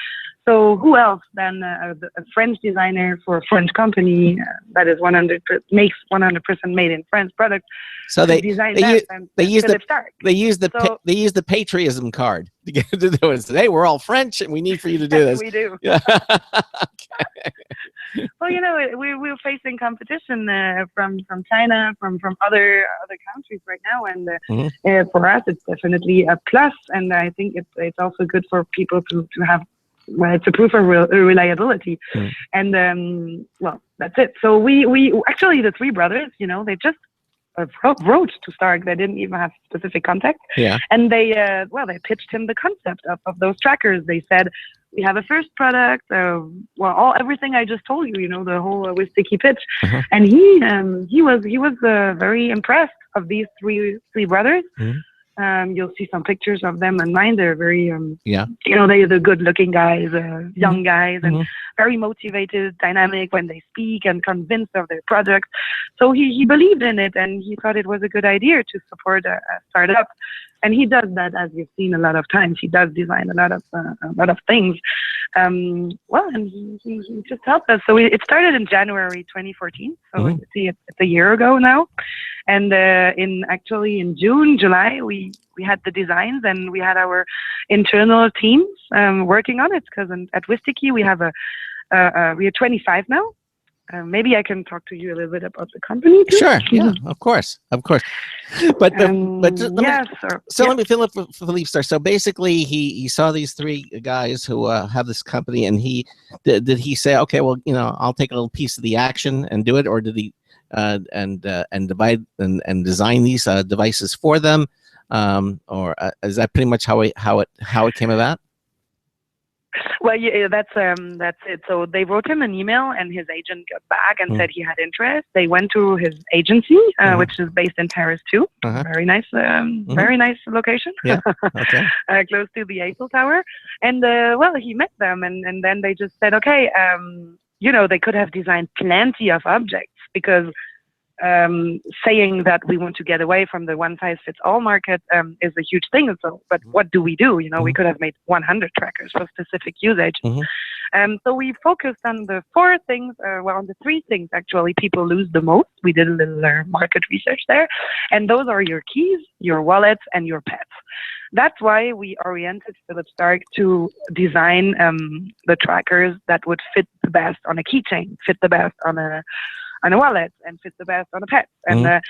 Speaker 5: So who else than a French designer for a French company that is makes 100% made in France products?
Speaker 1: So they use the patriotism card to get to do it. Hey, we're all French, and we need for you to do this.
Speaker 5: We do.
Speaker 1: Okay.
Speaker 5: Well, we're facing competition from China, from other countries right now, and for us, it's definitely a plus. And I think it's also good for people to have. Well, it's a proof of reliability. And that's it. So we actually, the 3 brothers, they just wrote to Starck. They didn't even have specific contact.
Speaker 1: Yeah.
Speaker 5: And they pitched him the concept of those trackers. They said, we have a first product. Everything I just told you, the whole Wistki pitch. And he was very impressed of these three brothers. You'll see some pictures of them online. They're very, they're the good-looking guys, young guys, and very motivated, dynamic when they speak, and convinced of their product. So he believed in it, and he thought it was a good idea to support a startup. And he does that, as you've seen a lot of times. He does design a lot of things. And he just helped us. So it started in January 2014. So it's a year ago now. And in June, July, we had the designs, and we had our internal teams working on it. Because at Wistki we have we are 25 now. Maybe I can talk to you a little bit about the company too.
Speaker 1: Sure. Yeah. Of course. But let me fill up for Philippe Starck. So basically, he saw these 3 guys who have this company, and did he say, okay, well, I'll take a little piece of the action and do it, or did he and divide and design these devices for them, or is that pretty much how it came about?
Speaker 5: Well, yeah, that's it. So they wrote him an email, and his agent got back and said he had interest. They went to his agency, which is based in Paris too. Very nice location.
Speaker 1: Yeah. Okay.
Speaker 5: Close to the Eiffel Tower. And he met them, and then they just said, okay, they could have designed plenty of objects, because saying that we want to get away from the one-size-fits-all market is a huge thing. So, but what do? We could have made 100 trackers for specific usage. So we focused on the 4 things, on the 3 things actually people lose the most. We did a little market research there, and those are your keys, your wallets, and your pets. That's why we oriented Philippe Starck to design the trackers that would fit the best on a keychain, fit the best on a wallet, and fit the best on a pet. And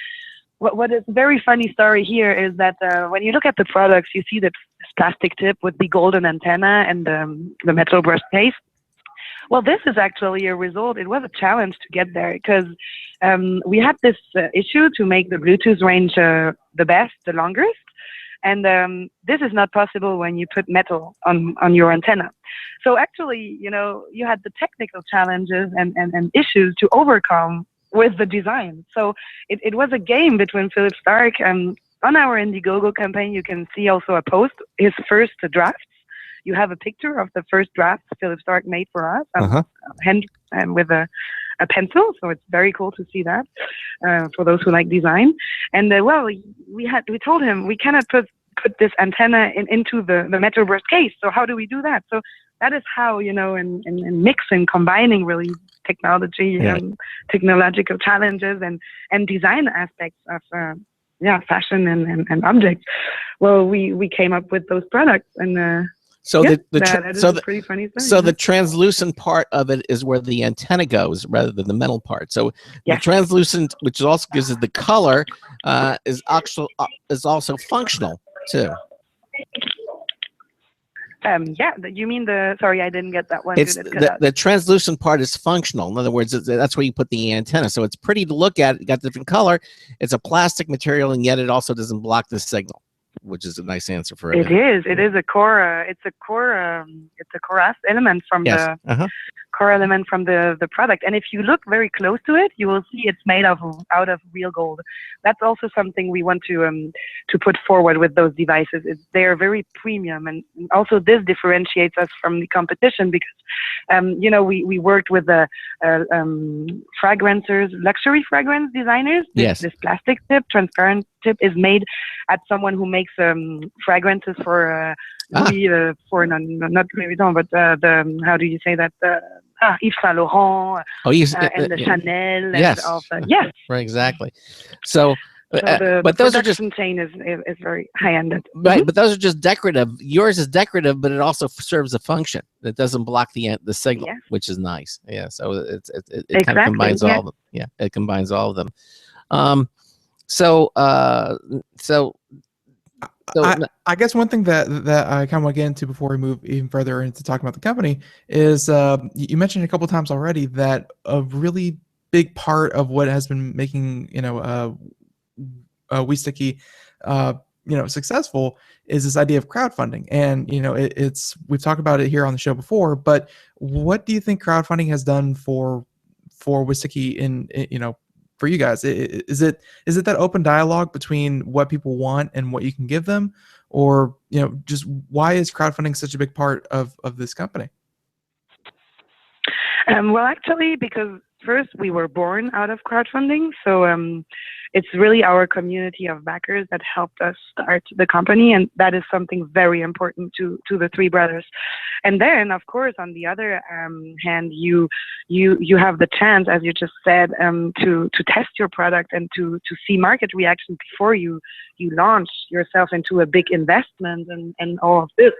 Speaker 5: what is a very funny story here is that when you look at the products, you see that this plastic tip with the golden antenna and the metal brush case. Well, this is actually a result. It was a challenge to get there, because we had this issue to make the Bluetooth range the best, the longest. And this is not possible when you put metal on your antenna. So actually, you had the technical challenges and issues to overcome with the design. So it was a game between Philippe Starck. On our Indiegogo campaign, you can see also a post, his first drafts. you have a picture of the first draft Philip Stark made for us, with a pencil. So it's very cool to see that for those who like design. And we told him we cannot put this antenna into the Metroburst case. So how do we do that? So that is how, and mixing, combining really technology and technological challenges and design aspects of fashion and objects. Well, we came up with those products, and that is a pretty funny thing.
Speaker 1: So the translucent part of it is where the antenna goes, rather than the metal part. So the translucent, which also gives it the color, is also functional too.
Speaker 5: You mean sorry, I didn't get that one.
Speaker 1: It's the translucent part is functional. In other words, that's where you put the antenna. So it's pretty to look at. It got different color. It's a plastic material, and yet it also doesn't block the signal, which is a nice answer for it.
Speaker 5: It is a core. It's a core element from the core element from the product. And if you look very close to it, you will see it's made out of real gold. That's also something we want to put forward with those devices. They are very premium, and also this differentiates us from the competition because we worked with the fragrancers, luxury fragrance designers. This plastic tip, transparent tip, is made at someone who makes fragrances for not Louis Vuitton, but how do you say that? Yves Saint Laurent, and the Chanel. And
Speaker 1: right, exactly. So,
Speaker 5: the
Speaker 1: but those are just
Speaker 5: chain is very high ended.
Speaker 1: Right, but those are just decorative. Yours is decorative, but it also serves a function. It doesn't block the signal, which is nice. Yeah, so it kind of combines all of them. Yeah, it combines all of them.
Speaker 2: I guess one thing that I kind of want to get into before we move even further into talking about the company is you mentioned a couple of times already that a really big part of what has been making Wistki successful is this idea of crowdfunding. And we've talked about it here on the show before, but what do you think crowdfunding has done for Wistki in for you guys? Is it that open dialogue between what people want and what you can give them, or just why is crowdfunding such a big part of this company?
Speaker 5: Well, actually, because first we were born out of crowdfunding, so it's really our community of backers that helped us start the company, and that is something very important to the three brothers. And then, of course, on the other hand, you have the chance, as you just said, to test your product and to see market reaction before you launch yourself into a big investment and all of this.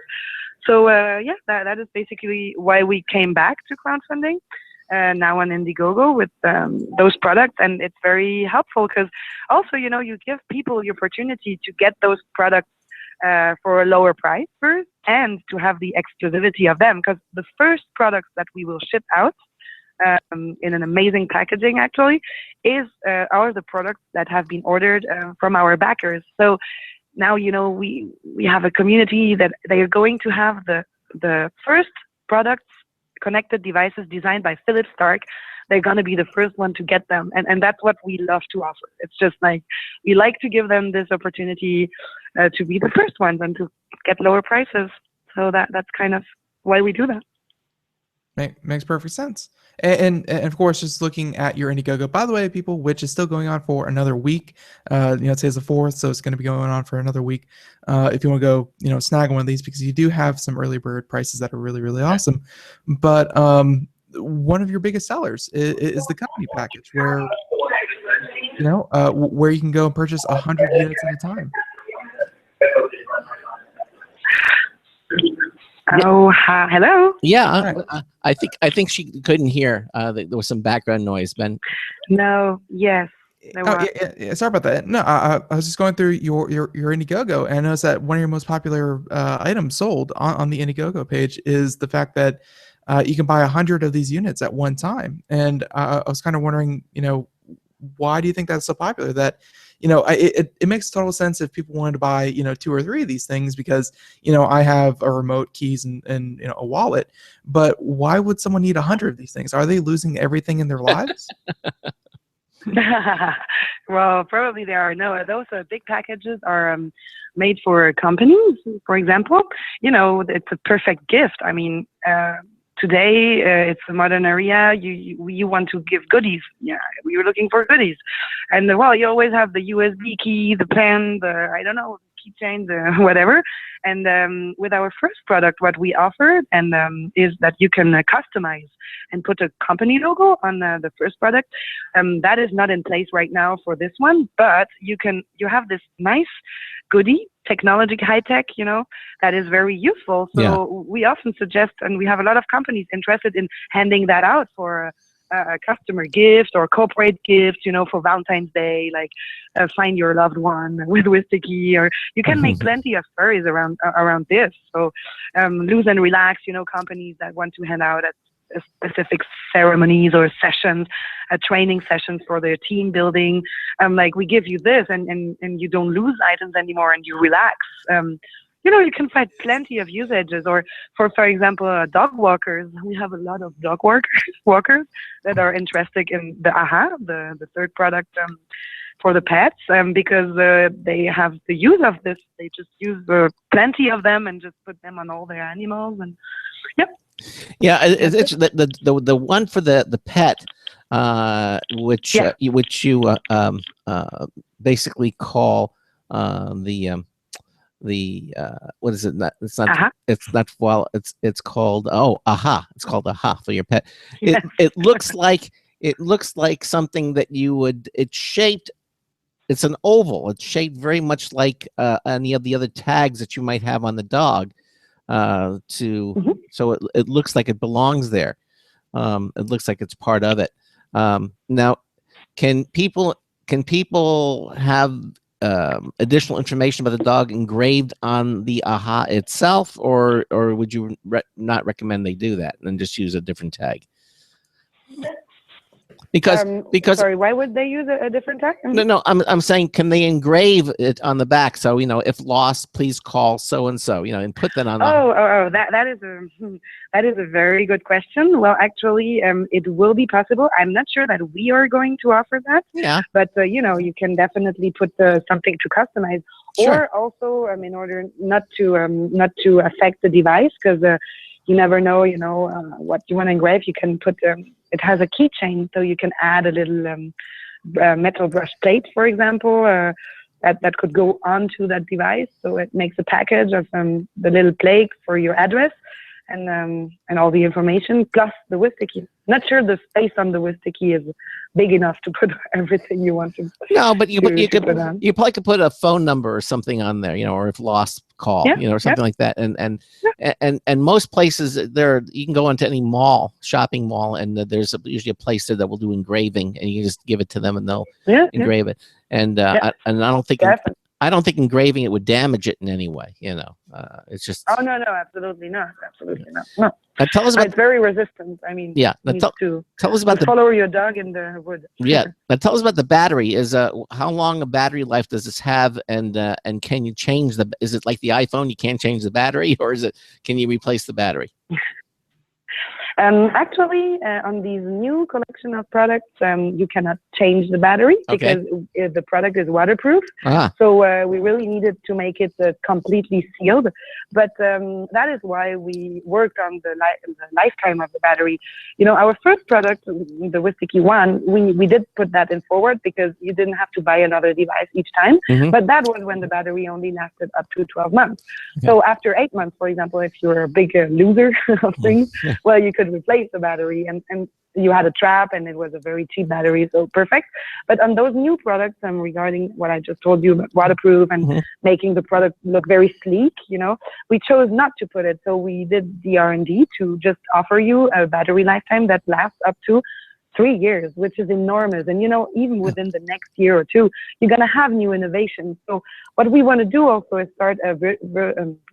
Speaker 5: So that is basically why we came back to crowdfunding. Now on Indiegogo with those products, and it's very helpful because also you give people the opportunity to get those products for a lower price first, and to have the exclusivity of them, because the first products that we will ship out in an amazing packaging actually are the products that have been ordered from our backers. So now we have a community that they are going to have the first products, connected devices designed by Philip Stark. They're going to be the first one to get them. And that's what we love to offer. It's just like, we like to give them this opportunity to be the first ones and to get lower prices. So that's kind of why we do that.
Speaker 2: Makes perfect sense. And of course, just looking at your Indiegogo, by the way, people, which is still going on for another week. Today's the 4th, so it's going to be going on for another week. If you want to go, snag one of these, because you do have some early bird prices that are really, really awesome. But one of your biggest sellers is the company package, where where you can go and purchase 100 units at a time.
Speaker 5: Oh, hello.
Speaker 1: Yeah, I think she couldn't hear. There was some background noise, Ben.
Speaker 5: No, yes.
Speaker 2: Yeah, sorry about that. No, I was just going through your Indiegogo, and I noticed that one of your most popular items sold on the Indiegogo page is the fact that you can buy 100 of these units at one time. And I was kind of wondering, why do you think that's so popular? That it makes total sense if people wanted to buy 2 or 3 of these things, because I have a remote, keys, and a wallet. But why would someone need 100 of these things? Are they losing everything in their lives?
Speaker 5: Well, probably there are no. Those big packages are made for companies, for example. You know, it's a perfect gift. I mean, today it's a modern area. You want to give goodies. Yeah, you're looking for goodies, and well, you always have the USB key, the pen, the I don't know, keychain, the whatever. And with our first product, what we offer is that you can customize and put a company logo on the first product. That is not in place right now for this one, but you have this nice goodie, technology, high tech, you know, that is very useful. So we often suggest, and we have a lot of companies interested in handing that out for a customer gift or corporate gift, you know, for Valentine's Day, like find your loved one with Wistki, or you can make plenty of stories around this. So loose and relax, you know, companies that want to hand out at specific ceremonies or sessions, training sessions for their team building. Like we give you this, and you don't lose items anymore, and you relax. You know, you can find plenty of usages. Or for example, dog walkers. We have a lot of dog walkers that are interested in the AHA, the third product for the pets, because they have the use of this. They just use plenty of them and just put them on all their animals. And yep.
Speaker 1: Yeah, it's the one for the pet, which you basically call the what is it? It's not. It's not. Well, it's called AHA. It's called AHA for your pet.
Speaker 5: Yes.
Speaker 1: It looks like something that you would. It's shaped. It's an oval. It's shaped very much like any of the other tags that you might have on the dog. So it looks like it belongs there. It looks like it's part of it. Now, can people have additional information about the dog engraved on the AHA itself, or would you not recommend they do that and just use a different tag? Because
Speaker 5: sorry, why would they use a different tag?
Speaker 1: No, I'm saying, can they engrave it on the back? So, you know, if lost, please call so and so, you know, and put that on.
Speaker 5: That is a very good question. Well, actually, it will be possible. I'm not sure that we are going to offer that.
Speaker 1: Yeah.
Speaker 5: But you know, you can definitely put something to customize, or also, in order not to affect the device, because you never know, you know, what you want to engrave. You can put. It has a keychain, so you can add a little metal brush plate, for example, that could go onto that device. So it makes a package of the little plate for your address and all the information, plus the Wistki. Not sure the space on the Wistki is big enough to put everything you want to.
Speaker 1: No, but you probably could put a phone number or something on there, you know, or if lost, call, you know, or something like that. And most places you can go into any shopping mall, and there's usually a place there that will do engraving, and you can just give it to them and they'll engrave it. And I don't think engraving it would damage it in any way. You know, it's just.
Speaker 5: Oh no, absolutely not. No.
Speaker 1: Tell us about.
Speaker 5: It's very resistant. I mean,
Speaker 1: tell us about
Speaker 5: follow your dog in the wood.
Speaker 1: Yeah, now tell us about the battery. How long a battery life does this have, and can you change is it like the iPhone? You can't change the battery, or can you replace the battery?
Speaker 5: Actually, on these new collection of products, you cannot change the battery because the product is waterproof. So we really needed to make it completely sealed. But that is why we worked on the lifetime of the battery. You know, our first product, the Wistki One, we did put that in forward because you didn't have to buy another device each time. But that was when the battery only lasted up to 12 months. So after 8 months, for example, if you're a big loser of things, well, you could replace the battery, and you had a trap, and it was a very cheap battery, so perfect. But on those new products, regarding what I just told you about waterproof and making the product look very sleek, you know, we chose not to put it. So we did the R&D to just offer you a battery lifetime that lasts up to 3 years, which is enormous. And, you know, even within the next year or two, you're going to have new innovations. So what we want to do also is start a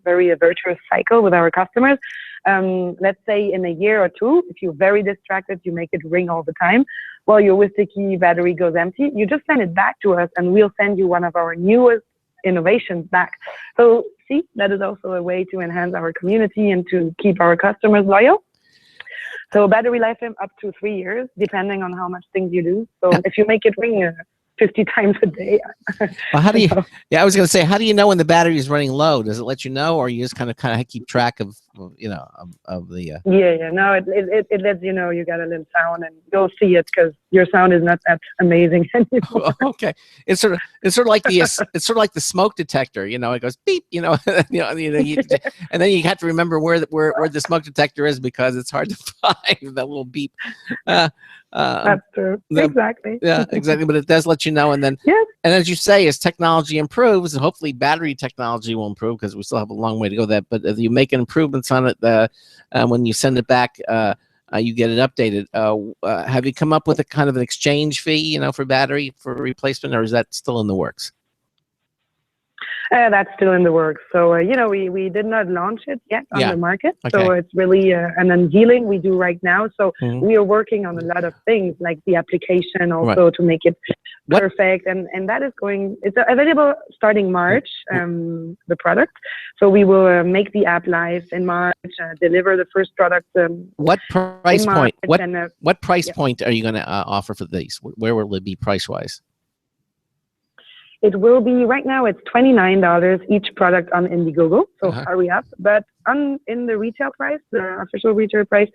Speaker 5: very virtuous cycle with our customers. Let's say in a year or two, if you're very distracted, you make it ring all the time. Well, your Wistki battery goes empty. You just send it back to us, and we'll send you one of our newest innovations back. So see, that is also a way to enhance our community and to keep our customers loyal. So battery lifetime up to 3 years, depending on how much things you do. So if you make it ring 50 times a day.
Speaker 1: Well, how do you? Yeah, I was going to say, how do you know when the battery is running low? Does it let you know, or you just kind of keep track of the?
Speaker 5: Yeah. No, it lets you know. You got a little sound, and you'll see it because your sound is not that amazing anymore.
Speaker 1: Okay, it's sort of like the smoke detector. It goes beep. And then you have to remember where the smoke detector is because it's hard to find that little beep.
Speaker 5: That's true. Exactly.
Speaker 1: Yeah, exactly. But it does let you know, and then and as you say, as technology improves, hopefully battery technology will improve because we still have a long way to go. But if you make improvements on it, when you send it back, you get it updated. Have you come up with a kind of an exchange fee, for battery for replacement, or is that still in the works?
Speaker 5: That's still in the works. So, we did not launch it yet on the market.
Speaker 1: Okay.
Speaker 5: So it's really an unveiling we do right now. So we are working on a lot of things like the application also to make it perfect. And that is it's available starting March, the product. So we will make the app live in March, deliver the first product.
Speaker 1: What price point?
Speaker 5: March,
Speaker 1: what price point are you going to offer for these? Where will it be price-wise?
Speaker 5: It will be, right now it's $29 each product on Indiegogo, so hurry up. But in the retail price, the official retail price,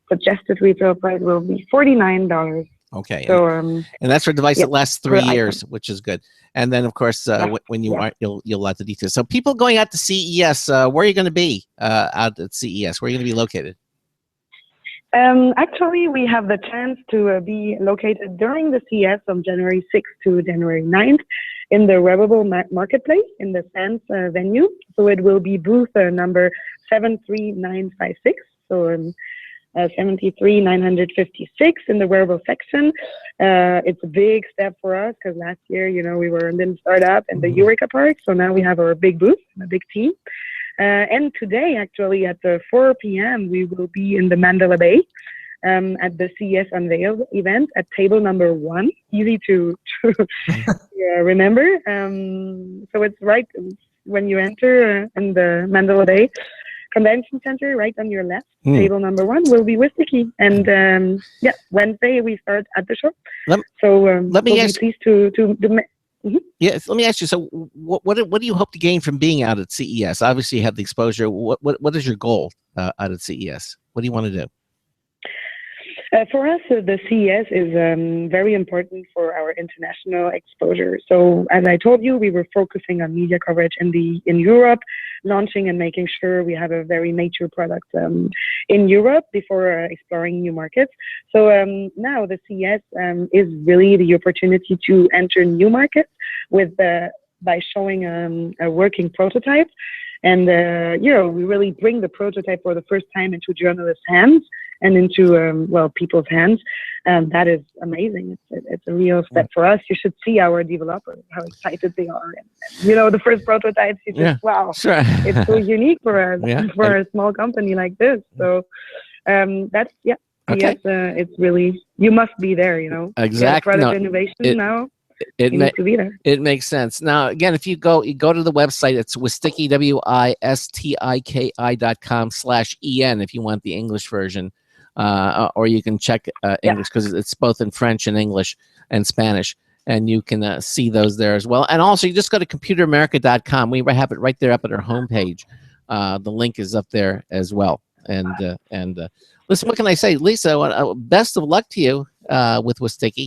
Speaker 5: suggested retail price will be $49.
Speaker 1: Okay.
Speaker 5: So,
Speaker 1: and that's for a device that lasts 3 years, which is good. And then, of course, when you are, you'll let the details. So people going out to CES, where are you going to be out at CES? Where are you going to be located?
Speaker 5: Actually, we have the chance to be located during the CES from January 6th to January 9th in the Wearable Marketplace in the Sands venue. So it will be booth number 73956. So 73956 in the wearable section. It's a big step for us because last year, we were a little startup in the Eureka Park. So now we have our big booth, a big team. And today, actually, at 4 p.m., we will be in the Mandela Bay at the CES Unveiled event at table number 1. Easy to remember. So it's right when you enter in the Mandela Bay Convention Center, right on your left. Table number 1 will be Wistki. And Wednesday we start at the show. Let me ask. Pleased to
Speaker 1: Yes, let me ask you. So, what do you hope to gain from being out at CES? Obviously, you have the exposure. What is your goal out at CES? What do you want to do?
Speaker 5: For us, the CES is very important for our international exposure. So, as I told you, we were focusing on media coverage in Europe, launching and making sure we have a very mature product in Europe before exploring new markets. So now the CES is really the opportunity to enter new markets by showing a working prototype. And, we really bring the prototype for the first time into journalists' hands and into, people's hands. That is amazing. It's a real step for us. You should see our developers, how excited they are. And, the first prototypes, you just, wow, it's so unique for us, for a small company like this. So that's,
Speaker 1: okay.
Speaker 5: It's really, you must be there,
Speaker 1: Exactly.
Speaker 5: Product innovation now.
Speaker 1: It makes sense. Now, again, if you go to the website, it's Wistiki, WISTIKI.com/EN if you want the English version, or you can check English because it's both in French and English and Spanish, and you can see those there as well. And also, you just go to computeramerica.com. We have it right there up at our homepage. The link is up there as well. And listen, what can I say, Lisa? Best of luck to you with Wistiki,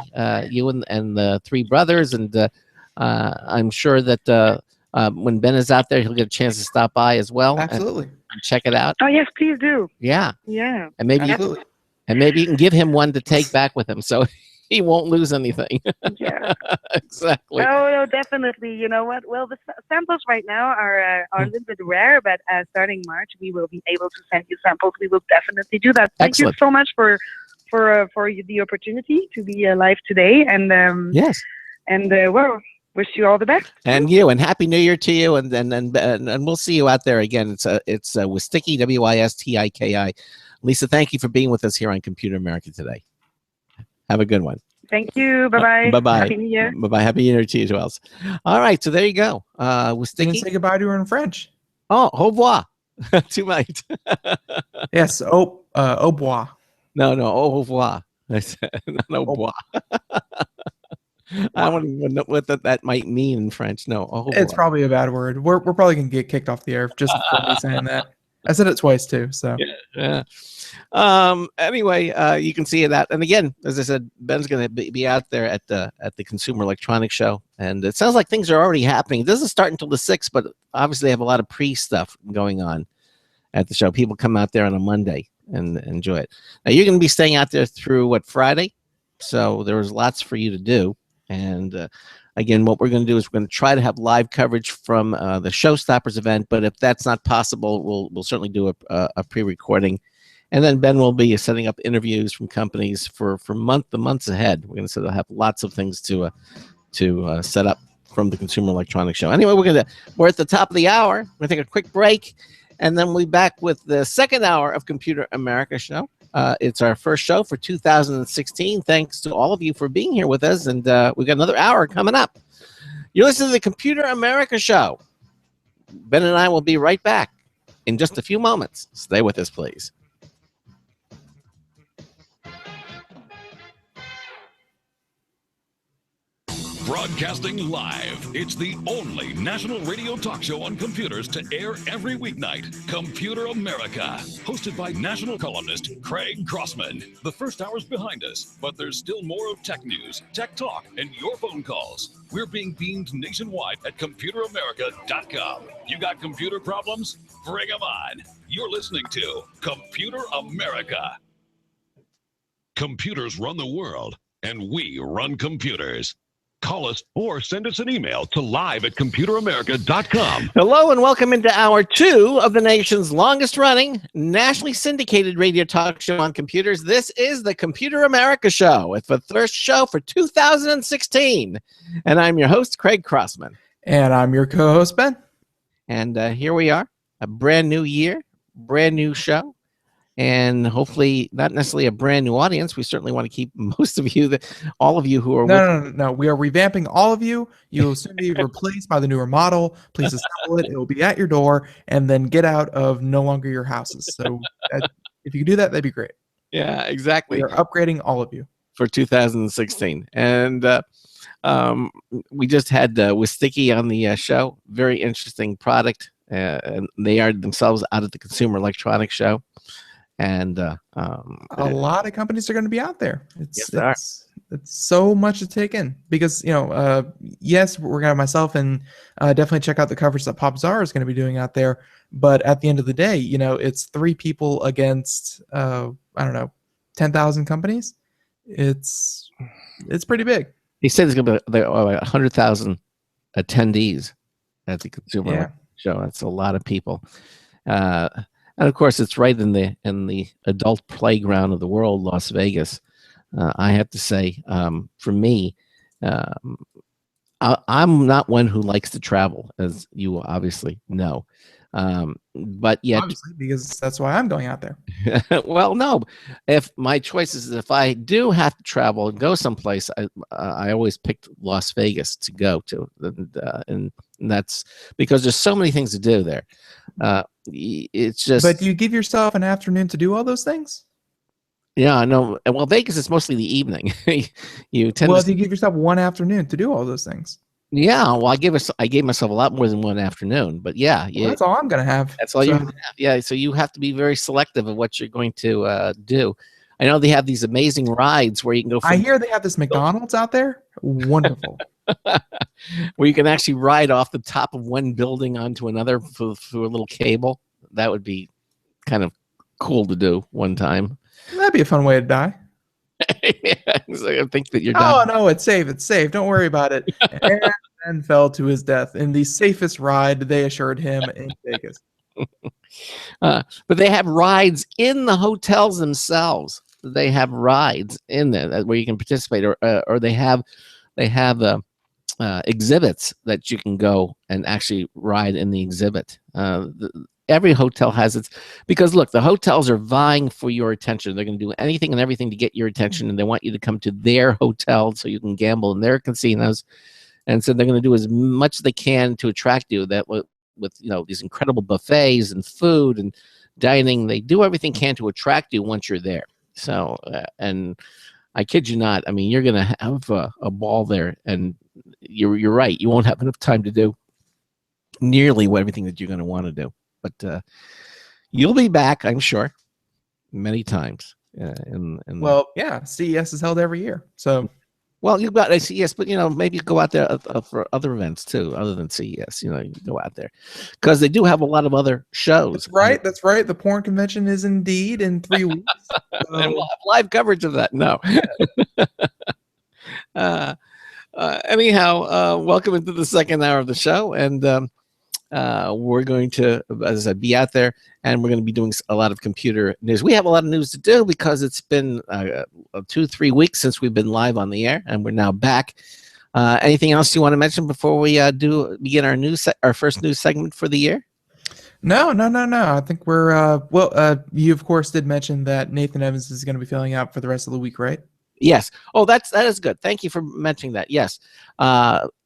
Speaker 1: you and the 3 brothers, and I'm sure that when Ben is out there, he'll get a chance to stop by as well.
Speaker 2: Absolutely,
Speaker 1: and check it out.
Speaker 5: Oh yes, please do.
Speaker 1: Yeah. And maybe
Speaker 2: absolutely.
Speaker 1: And maybe you can give him one to take back with him, so he won't lose anything.
Speaker 5: Yeah.
Speaker 1: Exactly.
Speaker 5: No, definitely. You know what? Well, the samples right now are a little bit rare, but starting March, we will be able to send you samples. We will definitely do that. Thank you so much for the opportunity to be live today. And
Speaker 1: yes.
Speaker 5: And wish you all the best.
Speaker 1: And you, and Happy New Year to you, and we'll see you out there again. It's Wistiki, WISTIKI. Lisa, thank you for being with us here on Computer America today. Have a good one.
Speaker 5: Thank you. Bye-bye.
Speaker 1: Bye-bye.
Speaker 5: Happy New Year.
Speaker 1: Bye-bye. Happy New Year to you as well. All right, so there you go. Wistiki.
Speaker 2: Say goodbye to her in French.
Speaker 1: Oh, au revoir. Too late.
Speaker 2: Yes, au revoir.
Speaker 1: No, au revoir. I said, no, revoir. I don't even know what that might mean in French. No, au revoir.
Speaker 2: It's probably a bad word. We're probably gonna get kicked off the air just for me saying that. I said it twice too. So
Speaker 1: Yeah. Anyway, you can see that. And again, as I said, Ben's going to be out there at the Consumer Electronics Show, and it sounds like things are already happening. It doesn't start until the 6th, but obviously they have a lot of pre-stuff going on at the show. People come out there on a Monday and enjoy it. Now you're going to be staying out there through Friday, so there's lots for you to do. And again, what we're going to do is we're going to try to have live coverage from the Showstoppers event, but if that's not possible, we'll certainly do a pre-recording. And then Ben will be setting up interviews from companies for the months ahead. We're going to have lots of things to set up from the Consumer Electronics Show. Anyway, we're at the top of the hour. We're going to take a quick break, and then we'll be back with the second hour of Computer America Show. It's our first show for 2016. Thanks to all of you for being here with us, and we've got another hour coming up. You're listening to the Computer America Show. Ben and I will be right back in just a few moments. Stay with us, please.
Speaker 4: Broadcasting live. It's the only national radio talk show on computers to air every weeknight. Computer America. Hosted by national columnist Craig Crossman. The first hour's behind us, but there's still more of tech news, tech talk, and your phone calls. We're being beamed nationwide at ComputerAmerica.com. You got computer problems? Bring them on. You're listening to Computer America. Computers run the world, and we run computers. Call us or send us an email to live@computeramerica.com.
Speaker 1: Hello and welcome into hour 2 of the nation's longest running, nationally syndicated radio talk show on computers. This is the Computer America Show. It's the first show for 2016. And I'm your host, Craig Crossman.
Speaker 2: And I'm your co-host, Ben.
Speaker 1: And here we are, a brand new year, brand new show. And hopefully not necessarily a brand new audience. We certainly want to keep most of you, all of you who are
Speaker 2: No. We are revamping all of you. You will soon be replaced by the newer model. Please assemble it. It will be at your door, and then get out of no longer your houses. So if you could do that, that'd be great.
Speaker 1: Yeah, exactly.
Speaker 2: We are upgrading all of you
Speaker 1: for 2016. And we just had Wistki on the show. Very interesting product. And they are themselves out at the Consumer Electronics Show. And
Speaker 2: a lot of companies are going to be out there. It's so much to take in because, yes, we're going to have myself and definitely check out the coverage that Pop Czar is going to be doing out there. But at the end of the day, it's 3 people against, 10,000 companies. It's pretty big.
Speaker 1: He said there's going to be 100,000 attendees at the Consumer Show. That's a lot of people. And of course, it's right in the adult playground of the world, Las Vegas. I have to say, for me, I'm not one who likes to travel, as you obviously know. But yet,
Speaker 2: obviously, because that's why I'm going out there.
Speaker 1: Well, no. If my choice is, if I do have to travel and go someplace, I always picked Las Vegas to go to, and that's because there's so many things to do there. It's just.
Speaker 2: But do you give yourself an afternoon to do all those things?
Speaker 1: Yeah, no. Well, Vegas is mostly the evening. You tend.
Speaker 2: Well, do you give yourself one afternoon to do all those things?
Speaker 1: Yeah, well, I gave myself a lot more than one afternoon, but well,
Speaker 2: that's all I'm gonna have.
Speaker 1: That's all you have. Yeah, so you have to be very selective of what you're going to do. I know they have these amazing rides where you can go.
Speaker 2: I hear they have this McDonald's out there. Wonderful.
Speaker 1: Where you can actually ride off the top of one building onto another through a little cable. That would be kind of cool to do one time.
Speaker 2: That'd be a fun way to die.
Speaker 1: I think that you're
Speaker 2: done. Oh, no, it's safe. It's safe. Don't worry about it. And then fell to his death in the safest ride, they assured him, in Vegas.
Speaker 1: But they have rides in the hotels themselves. They have rides in there where you can participate, or they have exhibits that you can go and actually ride in the exhibit. Every hotel has its, because look, the hotels are vying for your attention. They're going to do anything and everything to get your attention, and they want you to come to their hotel so you can gamble in their casinos. And so they're going to do as much as they can to attract you. That with these incredible buffets and food and dining, they do everything can to attract you once you're there. So, and I kid you not, I mean, you're going to have a ball there, and you're right. You won't have enough time to do nearly everything that you're going to want to do. But you'll be back, I'm sure, many times.
Speaker 2: Well, yeah, CES is held every year. So,
Speaker 1: well, you've got CES, but maybe go out there for other events too, other than CES. You go out there because they do have a lot of other shows.
Speaker 2: that's right. That's right. The porn convention is indeed in 3 weeks.
Speaker 1: And we'll have live coverage of that. No. Anyhow, welcome into the second hour of the show, and we're going to, as I said, be out there, and we're going to be doing a lot of computer news. We have a lot of news to do because it's been 2-3 weeks since we've been live on the air, and we're now back. Anything else you want to mention before we begin our first news segment for the year?
Speaker 2: No. I think we're you of course did mention that Nathan Evans is going to be filling out for the rest of the week, right?
Speaker 1: Yes. Oh, that is good. Thank you for mentioning that. Yes.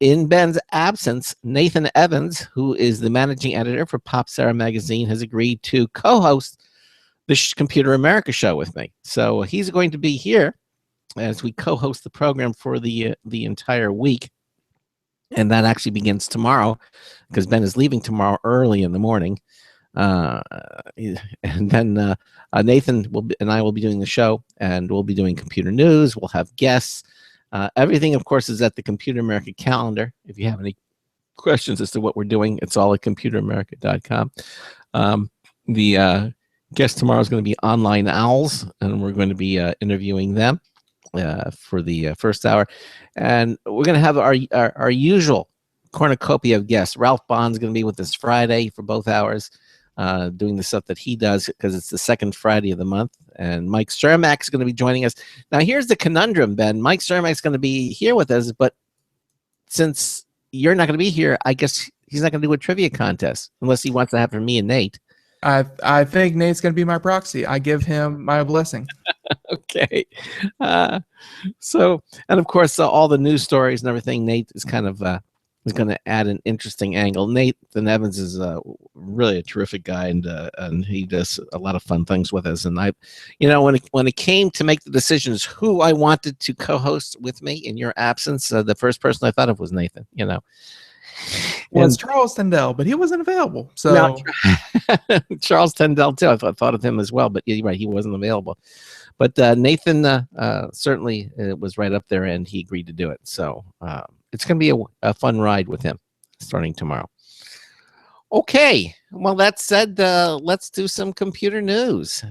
Speaker 1: In Ben's absence, Nathan Evans, who is the managing editor for Pop Sarah magazine, has agreed to co-host the Computer America show with me. So he's going to be here as we co-host the program for the entire week. And that actually begins tomorrow because Ben is leaving tomorrow early in the morning. And then Nathan and I will be doing the show, and we'll be doing computer news. We'll have guests. Everything, of course, is at the Computer America calendar. If you have any questions as to what we're doing, it's all at computeramerica.com. The guest tomorrow is going to be Online Owls, and we're going to be interviewing them for the first hour. And we're going to have our usual cornucopia of guests. Ralph Bond's going to be with us Friday for both hours, doing the stuff that he does because it's the second Friday of the month. And Mike Cermak is going to be joining us. Now, here's the conundrum, Ben. Mike Cermak is going to be here with us, but since you're not going to be here, I guess he's not going to do a trivia contest unless he wants to have for me and Nate.
Speaker 2: I think Nate's going to be my proxy. I give him my blessing.
Speaker 1: Okay. So, and of course, all the news stories and everything, Nate is kind of is going to add an interesting angle. Nathan Evans is really a terrific guy, and he does a lot of fun things with us. And when it came to make the decisions who I wanted to co-host with me in your absence, the first person I thought of was Nathan.
Speaker 2: Well, it's Charles Tendell, but he wasn't available. So
Speaker 1: no, Charles Tendell too. I thought of him as well, but you're right, he wasn't available. But Nathan certainly was right up there, and he agreed to do it. So it's going to be a fun ride with him starting tomorrow. Okay. Well, that said, let's do some computer news.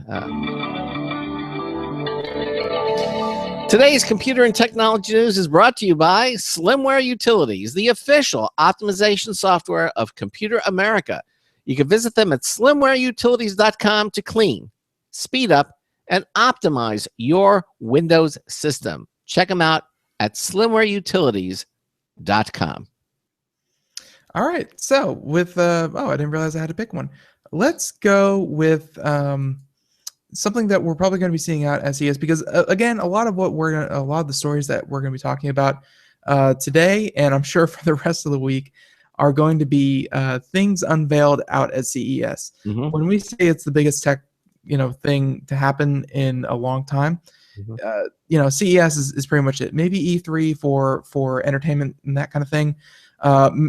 Speaker 1: Today's computer and technology news is brought to you by Slimware Utilities, the official optimization software of Computer America. You can visit them at slimwareutilities.com to clean, speed up, and optimize your Windows system. Check them out at slimwareutilities.com.
Speaker 2: All right. So with I didn't realize I had to pick one. Let's go with something that we're probably going to be seeing out at CES because again, a lot of the stories that we're going to be talking about today, and I'm sure for the rest of the week, are going to be things unveiled out at CES.
Speaker 1: Mm-hmm.
Speaker 2: When we say it's the biggest tech thing to happen in a long time, CES is pretty much it. Maybe E3 for entertainment and that kind of thing.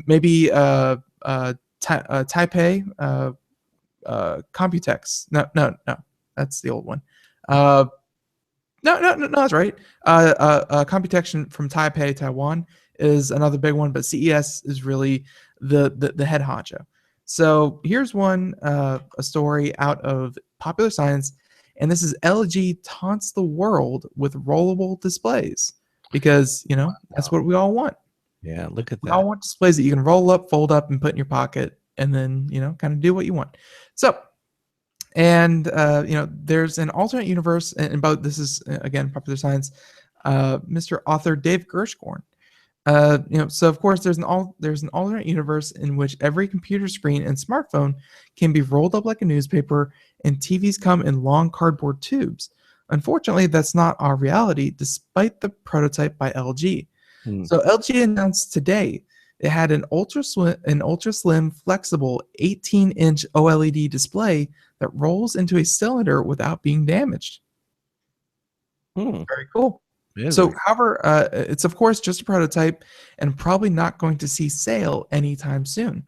Speaker 2: Maybe Taipei, Computex. No, that's the old one. No, that's right. Computex from Taipei, Taiwan is another big one, but CES is really the head honcho. So here's one, a story out of Popular Science, and this is LG taunts the world with rollable displays because that's what we all want.
Speaker 1: Yeah, look at that.
Speaker 2: We all want displays that you can roll up, fold up, and put in your pocket, and then kind of do what you want. So, and there's an alternate universe, and about this is again Popular Science. Mr. Author Dave Gershgorn. So of course there's an alternate universe in which every computer screen and smartphone can be rolled up like a newspaper, and TVs come in long cardboard tubes. Unfortunately, that's not our reality, despite the prototype by LG. So LG announced today it had an ultra slim, flexible 18-inch OLED display that rolls into a cylinder without being damaged.
Speaker 1: Hmm.
Speaker 2: Very cool.
Speaker 1: It is
Speaker 2: So,
Speaker 1: very-
Speaker 2: however, it's of course just a prototype and probably not going to see sale anytime soon.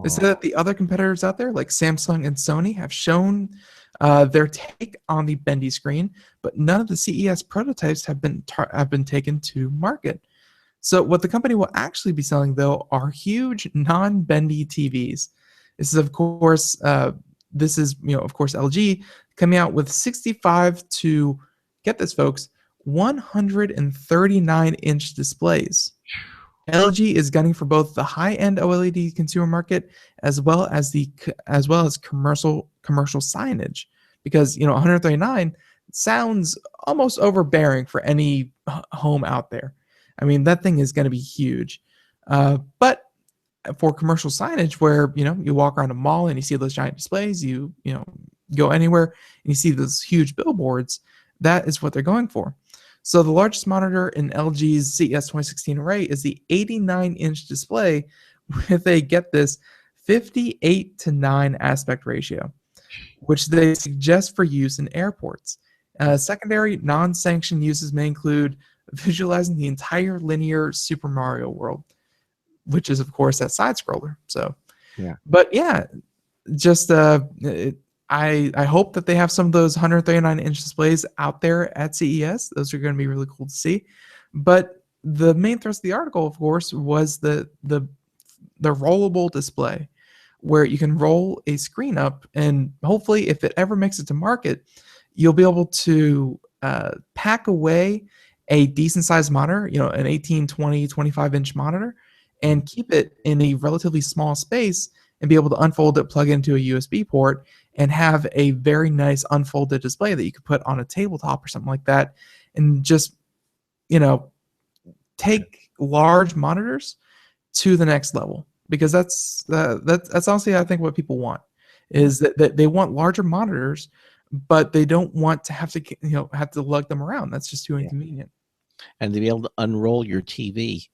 Speaker 2: They said that the other competitors out there, like Samsung and Sony, have shown their take on the bendy screen, but none of the CES prototypes have been taken to market. So, what the company will actually be selling, though, are huge non-bendy TVs. This is, of course, of course, LG coming out with 65 to, get this, folks, 139-inch displays. LG is gunning for both the high-end OLED consumer market as well as commercial signage, because 139 sounds almost overbearing for any home out there. I mean, that thing is going to be huge. But for commercial signage, where you walk around a mall and you see those giant displays, you go anywhere and you see those huge billboards, that is what they're going for. So the largest monitor in LG's CES 2016 array is the 89-inch display with a, get this, 58:9 aspect ratio, which they suggest for use in airports. Secondary non-sanctioned uses may include visualizing the entire linear Super Mario World, which is, of course, that side scroller. So,
Speaker 1: Yeah.
Speaker 2: But yeah, just I hope that they have some of those 139-inch displays out there at CES. Those are going to be really cool to see. But the main thrust of the article, of course, was the rollable display, where you can roll a screen up, and hopefully, if it ever makes it to market, you'll be able to pack away a decent-sized monitor, an 18, 20, 25-inch monitor, and keep it in a relatively small space and be able to unfold it, plug it into a USB port, and have a very nice unfolded display that you could put on a tabletop or something like that, and just, take large monitors to the next level. Because that's honestly, I think, what people want, is that they want larger monitors, but they don't want to have to lug them around. That's just too inconvenient.
Speaker 1: And to be able to unroll your TV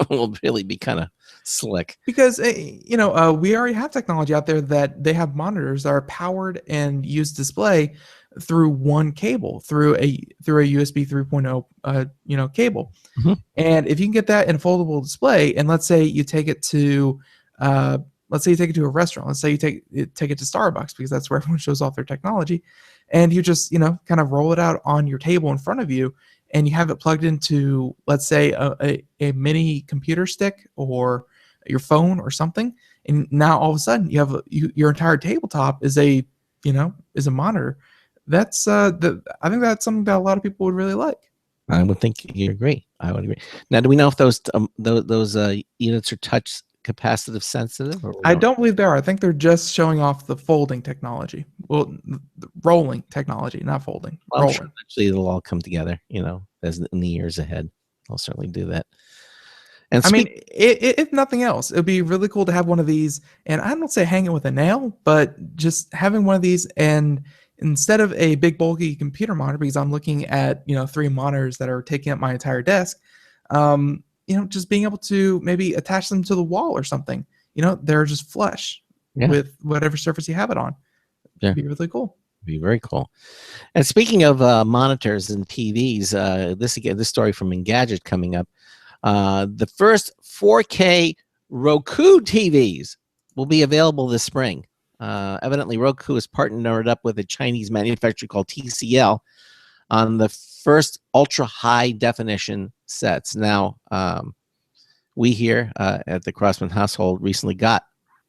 Speaker 1: will really be kind of slick.
Speaker 2: Because we already have technology out there that they have monitors that are powered and use display through one cable, through a USB 3.0 cable.
Speaker 1: Mhm.
Speaker 2: And if you can get that in a foldable display, and let's say you take it to a restaurant, let's say you take it to Starbucks, because that's where everyone shows off their technology, and you just kind of roll it out on your table in front of you, and you have it plugged into, let's say, a mini computer stick or your phone or something, and now all of a sudden you have your entire tabletop is a monitor. That's I think that's something that a lot of people would really like.
Speaker 1: I would think you agree. I would agree. Now, do we know if those units are touch capacitive sensitive? Or
Speaker 2: I don't believe they are. I think they're just showing off the folding technology. Well, the rolling technology, not folding.
Speaker 1: Well, I'm
Speaker 2: rolling.
Speaker 1: sure eventually it'll all come together. As in the years ahead, I'll certainly do that. And
Speaker 2: I mean, if nothing else, it'd be really cool to have one of these. And I don't say hang it with a nail, but just having one of these, and instead of a big bulky computer monitor, because I'm looking at 3 monitors that are taking up my entire desk, just being able to maybe attach them to the wall or something. They're just flush with whatever surface you have it on. It'd be really cool.
Speaker 1: Be very cool. And speaking of monitors and TVs, this story from Engadget coming up. The first 4K Roku TVs will be available this spring. Evidently, Roku has partnered up with a Chinese manufacturer called TCL on the first ultra high definition sets. Now, we here at the Crossman household recently got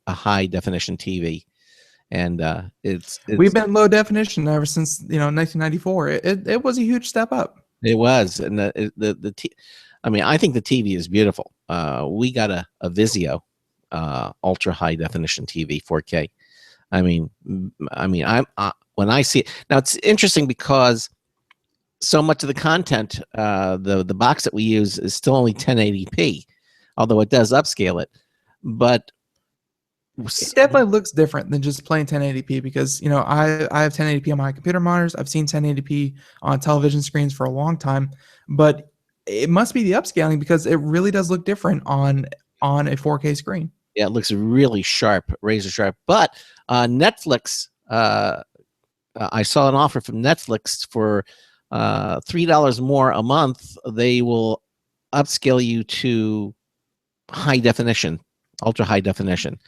Speaker 1: a high definition TV. And
Speaker 2: we've been low definition ever since 1994. It was a huge step up.
Speaker 1: It was, and I think the TV is beautiful. We got a Vizio ultra high definition TV, 4K. When I see it now, it's interesting because so much of the content, the box that we use is still only 1080p, although it does upscale it, but.
Speaker 2: It definitely looks different than just plain 1080p, because I have 1080p on my computer monitors. I've seen 1080p on television screens for a long time, but it must be the upscaling, because it really does look different on a 4K screen.
Speaker 1: Yeah, it looks really sharp, razor sharp. But Netflix, I saw an offer from Netflix for $3 more a month, they will upscale you to high definition, ultra high definition.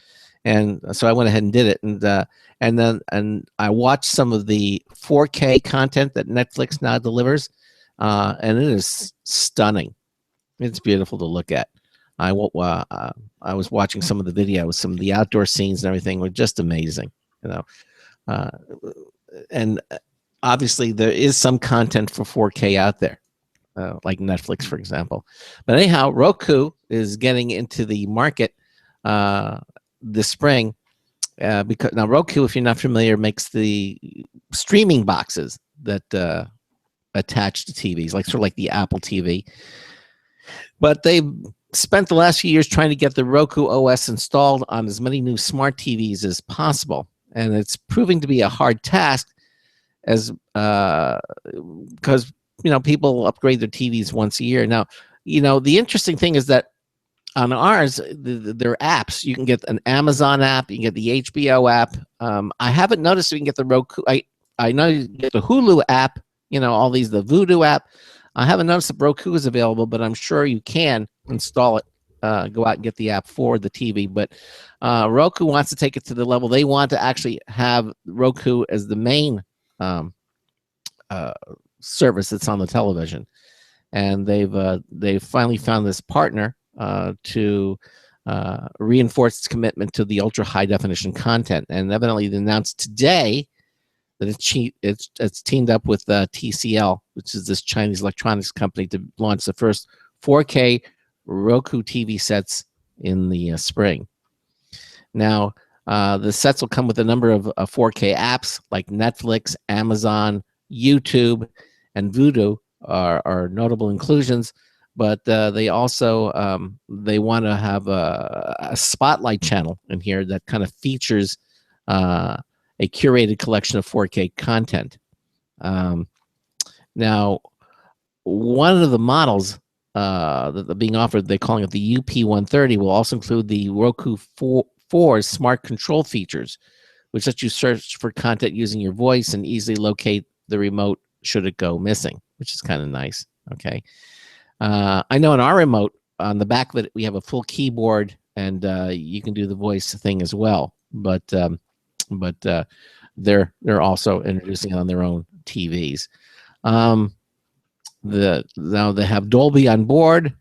Speaker 1: And so I went ahead and did it, and then I watched some of the 4K content that Netflix now delivers, and it is stunning. It's beautiful to look at. I was watching some of the videos, some of the outdoor scenes and everything were just amazing, you know. And obviously there is some content for 4K out there, like Netflix, for example. But anyhow, Roku is getting into the market this spring, because now Roku, if you're not familiar, makes the streaming boxes that attach to TVs, like sort of like the Apple TV. But they've spent the last few years trying to get the Roku OS installed on as many new smart TVs as possible, and it's proving to be a hard task, as because people upgrade their TVs once a year. Now, the interesting thing is that on ours, there are apps. You can get an Amazon app, you can get the HBO app. I haven't noticed you can get the Roku. I know you can get the Hulu app. All these, the Vudu app. I haven't noticed that Roku is available, but I'm sure you can install it. Go out and get the app for the TV. But Roku wants to take it to the level they want to actually have Roku as the main service that's on the television, and they've finally found this partner to reinforce its commitment to the ultra high definition content. And evidently, they announced today that it's teamed up with TCL, which is this Chinese electronics company, to launch the first 4K Roku TV sets in the spring. Now, the sets will come with a number of 4K apps like Netflix, Amazon, YouTube, and Vudu are notable inclusions. But they also they want to have a spotlight channel in here that kind of features a curated collection of 4K content. Now, one of the models that are being offered, they're calling it the UP130, will also include the Roku 4's smart control features, which lets you search for content using your voice and easily locate the remote should it go missing, which is kind of nice. Okay. I know in our remote, on the back of it, we have a full keyboard, and you can do the voice thing as well. But they're also introducing it on their own TVs. Now they have Dolby on board,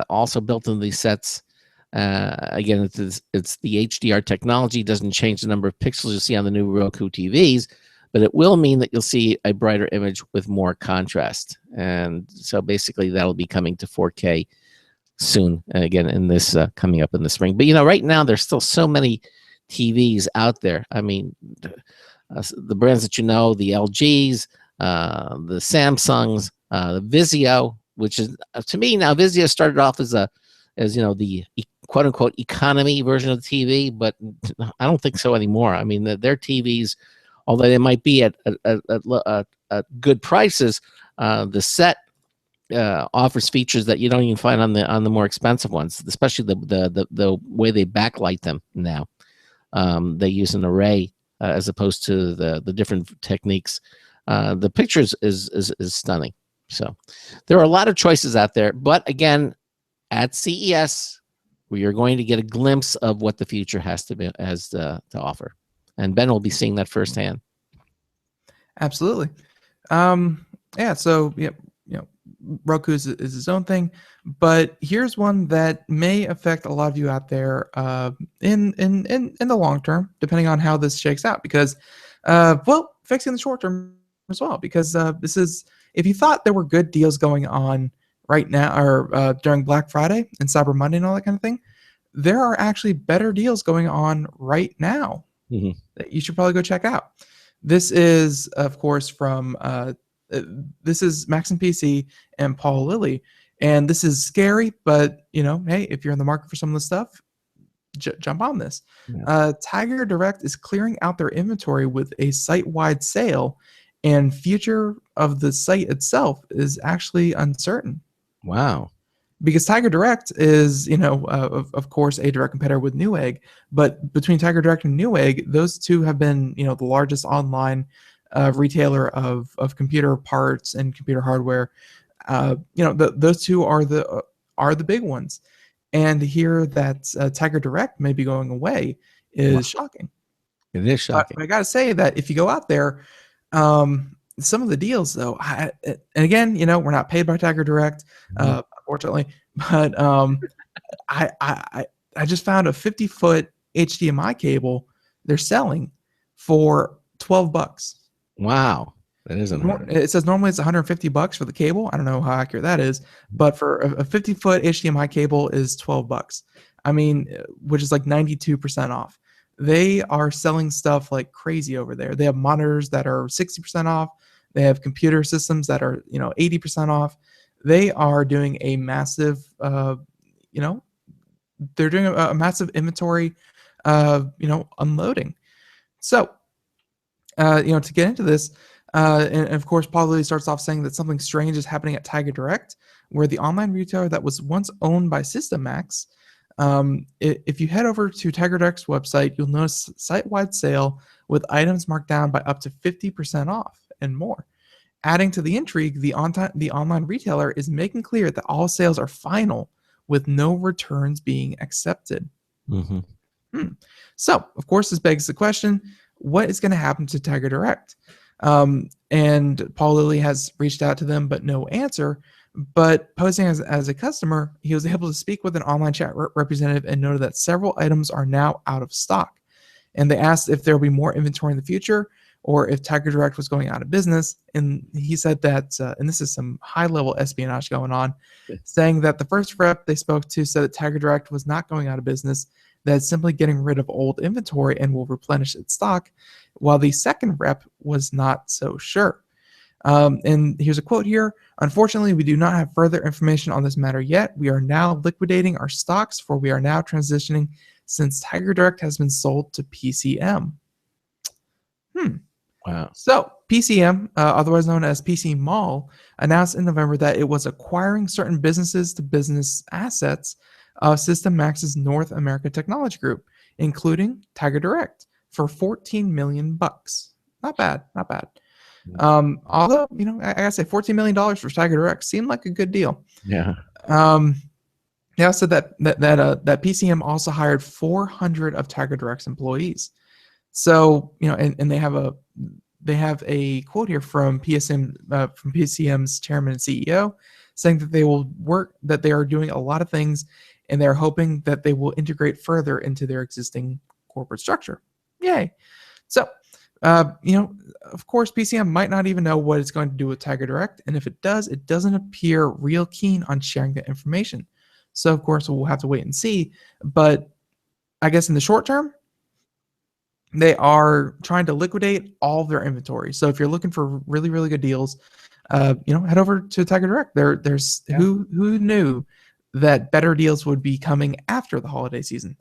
Speaker 1: also built into these sets. Again, it's the HDR technology. Doesn't change the number of pixels you see on the new Roku TVs, but it will mean that you'll see a brighter image with more contrast. And so basically that'll be coming to 4K soon, again, in this coming up in the spring. But right now there's still so many TVs out there. I mean, the brands that the LGs, the Samsungs, the Vizio, which is to me now, Vizio started off as the quote unquote economy version of the TV, but I don't think so anymore. I mean, their TVs, although they might be at good prices, the set offers features that you don't even find on the more expensive ones, especially the way they backlight them now. They use an array as opposed to the different techniques. The pictures is stunning. So there are a lot of choices out there, but again, at CES, we are going to get a glimpse of what the future has to offer, and Ben will be seeing that firsthand.
Speaker 2: Absolutely. Yeah. So Roku is its own thing, but here's one that may affect a lot of you out there in the long term, depending on how this shakes out. Because, fixing the short term as well. Because this is, if you thought there were good deals going on right now, or during Black Friday and Cyber Monday and all that kind of thing, there are actually better deals going on right now that you should probably go check out. This is, of course, from this is Maxim PC and Paul Lilly, and this is scary, but hey, if you're in the market for some of this stuff, jump on this. Yeah. Tiger Direct is clearing out their inventory with a site-wide sale, and future of the site itself is actually uncertain.
Speaker 1: Wow.
Speaker 2: Because Tiger Direct is, of course, a direct competitor with Newegg, but between Tiger Direct and Newegg, those two have been, the largest online retailer of computer parts and computer hardware. Those two are the big ones. And to hear that Tiger Direct may be going away is shocking.
Speaker 1: It is shocking.
Speaker 2: But I got to say that if you go out there, some of the deals though, and again, we're not paid by Tiger Direct, unfortunately, but I just found a 50-foot HDMI cable they're selling for $12.
Speaker 1: Wow. That isn't.
Speaker 2: It says normally it's $150 for the cable. I don't know how accurate that is, but for a 50-foot HDMI cable is $12. I mean, which is like 92% off. They are selling stuff like crazy over there. They have monitors that are 60% off. They have computer systems that are 80% off. They are doing a massive, they're doing a massive inventory, unloading. So, to get into this. And of course, Paul Lilly starts off saying that something strange is happening at Tiger Direct, where the online retailer that was once owned by System Max. If you head over to Tiger Direct's website, you'll notice site-wide sale with items marked down by up to 50% off and more. Adding to the intrigue, the online retailer is making clear that all sales are final, with no returns being accepted. So, of course, this begs the question: what is going to happen to Tiger Direct? And Paul Lilly has reached out to them, but no answer. But posing as a customer, he was able to speak with an online chat representative and noted that several items are now out of stock. And they asked if there will be more inventory in the future or if Tiger Direct was going out of business. And he said that, and this is some high-level espionage going on, saying that the first rep they spoke to said that Tiger Direct was not going out of business, that it's simply getting rid of old inventory and will replenish its stock, while the second rep was not so sure. And here's a quote here: "Unfortunately, we do not have further information on this matter yet. We are now liquidating our stocks, for we are now transitioning since Tiger Direct has been sold to PCM."
Speaker 1: Wow.
Speaker 2: So PCM, otherwise known as PC Mall, announced in November that it was acquiring certain business-to-business assets of System Max's North America Technology Group, including Tiger Direct, for $14 million. Not bad. Although, I gotta say, $14 million for Tiger Direct seemed like a good deal.
Speaker 1: Yeah.
Speaker 2: They also said that PCM also hired 400 of Tiger Direct's employees. So, and they have a quote here from PCM's chairman and CEO, saying that they are doing a lot of things, and they're hoping that they will integrate further into their existing corporate structure. Yay. So, of course, PCM might not even know what it's going to do with Tiger Direct, and if it does, it doesn't appear real keen on sharing that information. So, of course, we'll have to wait and see. But I guess in the short term, they are trying to liquidate all of their inventory. So if you're looking for really, really good deals, head over to Tiger Direct. Who knew that better deals would be coming after the holiday season?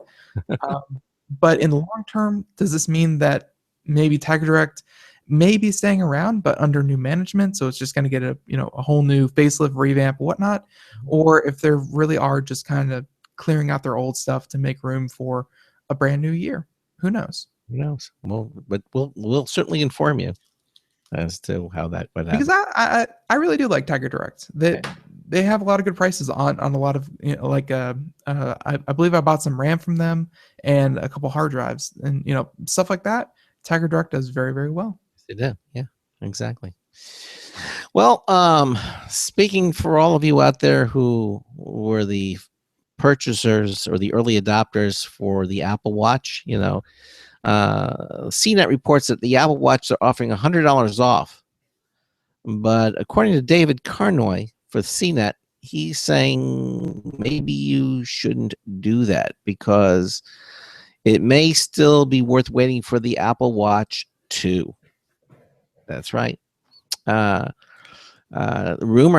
Speaker 2: But in the long term, does this mean that maybe Tiger Direct may be staying around, but under new management? So it's just going to get a whole new facelift, revamp, whatnot, or if they really are just kind of clearing out their old stuff to make room for a brand new year. Who knows?
Speaker 1: Who knows? Well, but we'll certainly inform you as to how that would happen.
Speaker 2: Because I really do like Tiger Direct. They have a lot of good prices on a lot of I believe I bought some RAM from them and a couple hard drives and stuff like that. Tiger Direct does very, very well.
Speaker 1: They do. Yeah, exactly. Well, speaking for all of you out there who were the purchasers or the early adopters for the Apple Watch, CNET reports that the Apple Watch are offering $100 off. But according to David Carnoy for CNET, he's saying maybe you shouldn't do that because it may still be worth waiting for the Apple Watch 2. That's right. Rumor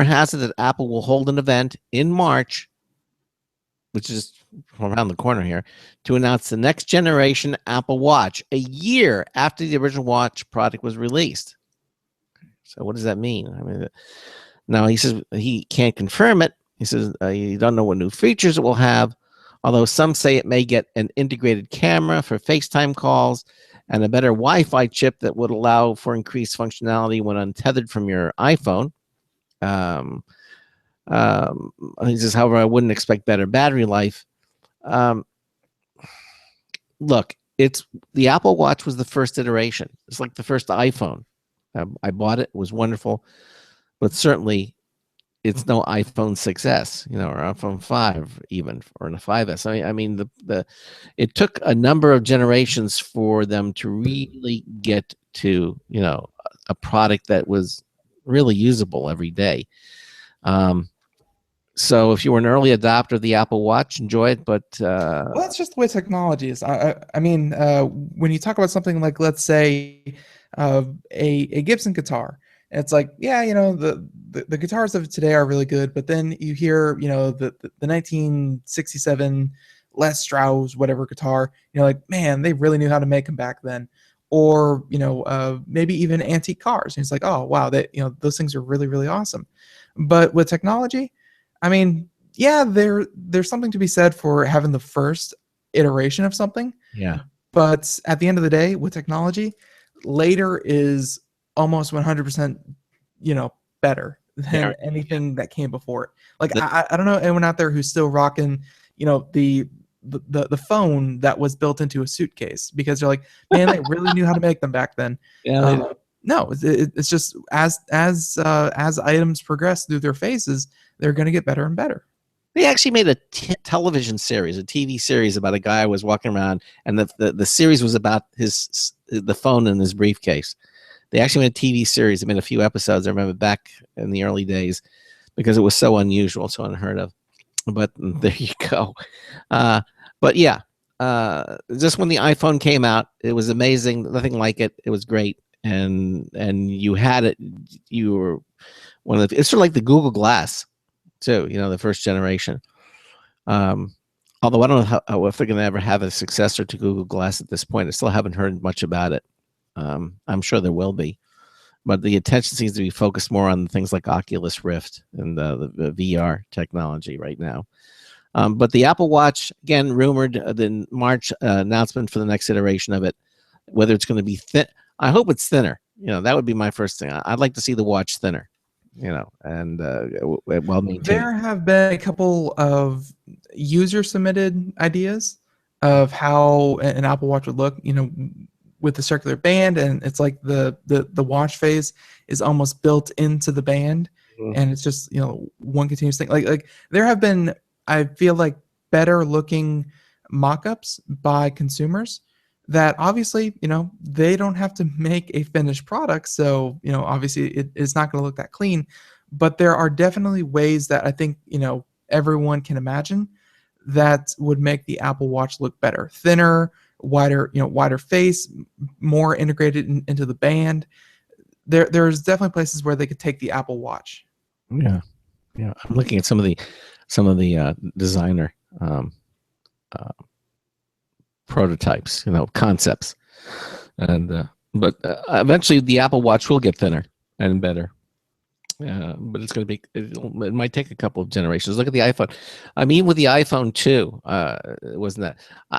Speaker 1: has it that Apple will hold an event in March, which is around the corner here, to announce the next generation Apple Watch a year after the original watch product was released. So what does that mean? I mean, now he says he can't confirm it. He says you don't know what new features it will have, although some say it may get an integrated camera for FaceTime calls and a better Wi-Fi chip that would allow for increased functionality when untethered from your iPhone. He says, however, I wouldn't expect better battery life. Look, it's the Apple Watch was the first iteration. It's like the first iPhone. I bought it. It was wonderful, but certainly it's no iPhone 6S, or iPhone 5 even, or a 5S. I mean, it took a number of generations for them to really get to, a product that was really usable every day. So if you were an early adopter of the Apple Watch, enjoy it. But
Speaker 2: well, that's just the way technology is. I mean, when you talk about something like, let's say, a Gibson guitar, it's like, yeah, the guitars of today are really good, but then you hear, the 1967 Les Strauss whatever guitar, like, man, they really knew how to make them back then. Or maybe even antique cars. And it's like, oh wow, those things are really, really awesome. But with technology, I mean, yeah, there's something to be said for having the first iteration of something.
Speaker 1: Yeah.
Speaker 2: But at the end of the day, with technology, later is almost 100%, better than anything that came before it. Like, I don't know anyone out there who's still rocking, the phone that was built into a suitcase, because they're like, man, they really knew how to make them back then.
Speaker 1: Yeah.
Speaker 2: No, it's just as items progress through their phases, they're going to get better and better.
Speaker 1: They actually made a television series, a TV series about a guy who was walking around, and the series was about the phone in his briefcase. They actually made a TV series. They made a few episodes. I remember back in the early days, because it was so unusual, so unheard of. But there you go. But yeah, just when the iPhone came out, it was amazing. Nothing like it. It was great. And you had it. You were one of the. It's sort of like the Google Glass, too. The first generation. Although I don't know if they're going to ever have a successor to Google Glass at this point. I still haven't heard much about it. I'm sure there will be, but the attention seems to be focused more on things like Oculus Rift and the VR technology right now. But the Apple Watch, again, rumored the March announcement for the next iteration of it. Whether it's going to be thin, I hope it's thinner. That would be my first thing. I'd like to see the watch thinner, and well maintained.
Speaker 2: There have been a couple of user submitted ideas of how an Apple Watch would look, with the circular band, and it's like the watch face is almost built into the band, and it's just one continuous thing. Like there have been, I feel like, better looking mock-ups by consumers that obviously they don't have to make a finished product, so obviously it's not going to look that clean, but there are definitely ways that I think everyone can imagine that would make the Apple Watch look better, thinner, wider face, more integrated into the band. There's definitely places where they could take the Apple Watch.
Speaker 1: Yeah. I'm looking at some of the designer prototypes, concepts, and but eventually the Apple Watch will get thinner and better. But it's going to be. It might take a couple of generations. Look at the iPhone. I mean, with the iPhone 2, wasn't that?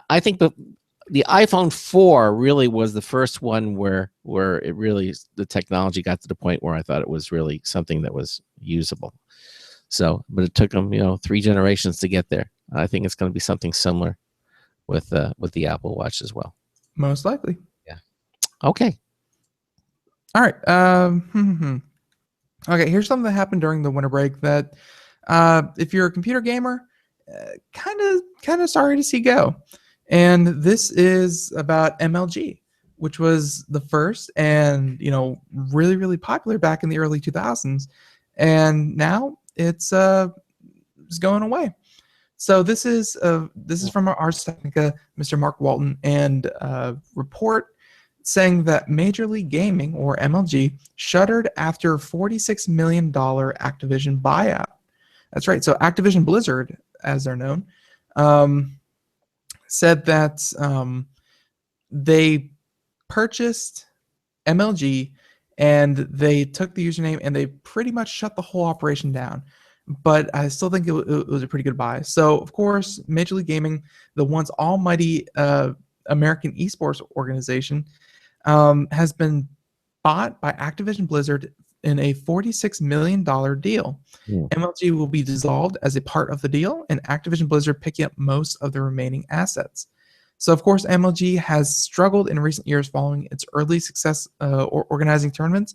Speaker 1: I think the iPhone 4 really was the first one where it really, the technology got to the point where I thought it was really something that was usable. So, but it took them, 3 generations to get there. I think it's going to be something similar with the Apple Watch as well.
Speaker 2: Most likely.
Speaker 1: Yeah. Okay.
Speaker 2: All right. Okay. Here's something that happened during the winter break that, if you're a computer gamer, kind of sorry to see go. And this is about MLG, which was the first and, really, really popular back in the early 2000s. And now it's going away. So this is from our Ars Technica, Mr. Mark Walton, and a report saying that Major League Gaming, or MLG, shuttered after $46 million Activision buyout. That's right. So Activision Blizzard, as they're known, said that they purchased MLG and they took the username and they pretty much shut the whole operation down. But I still think it was a pretty good buy. So, of course, Major League Gaming, the once almighty American esports organization, has been bought by Activision Blizzard in a $46 million deal. MLG will be dissolved as a part of the deal, and Activision Blizzard picking up most of the remaining assets. So, of course, MLG has struggled in recent years following its early success organizing tournaments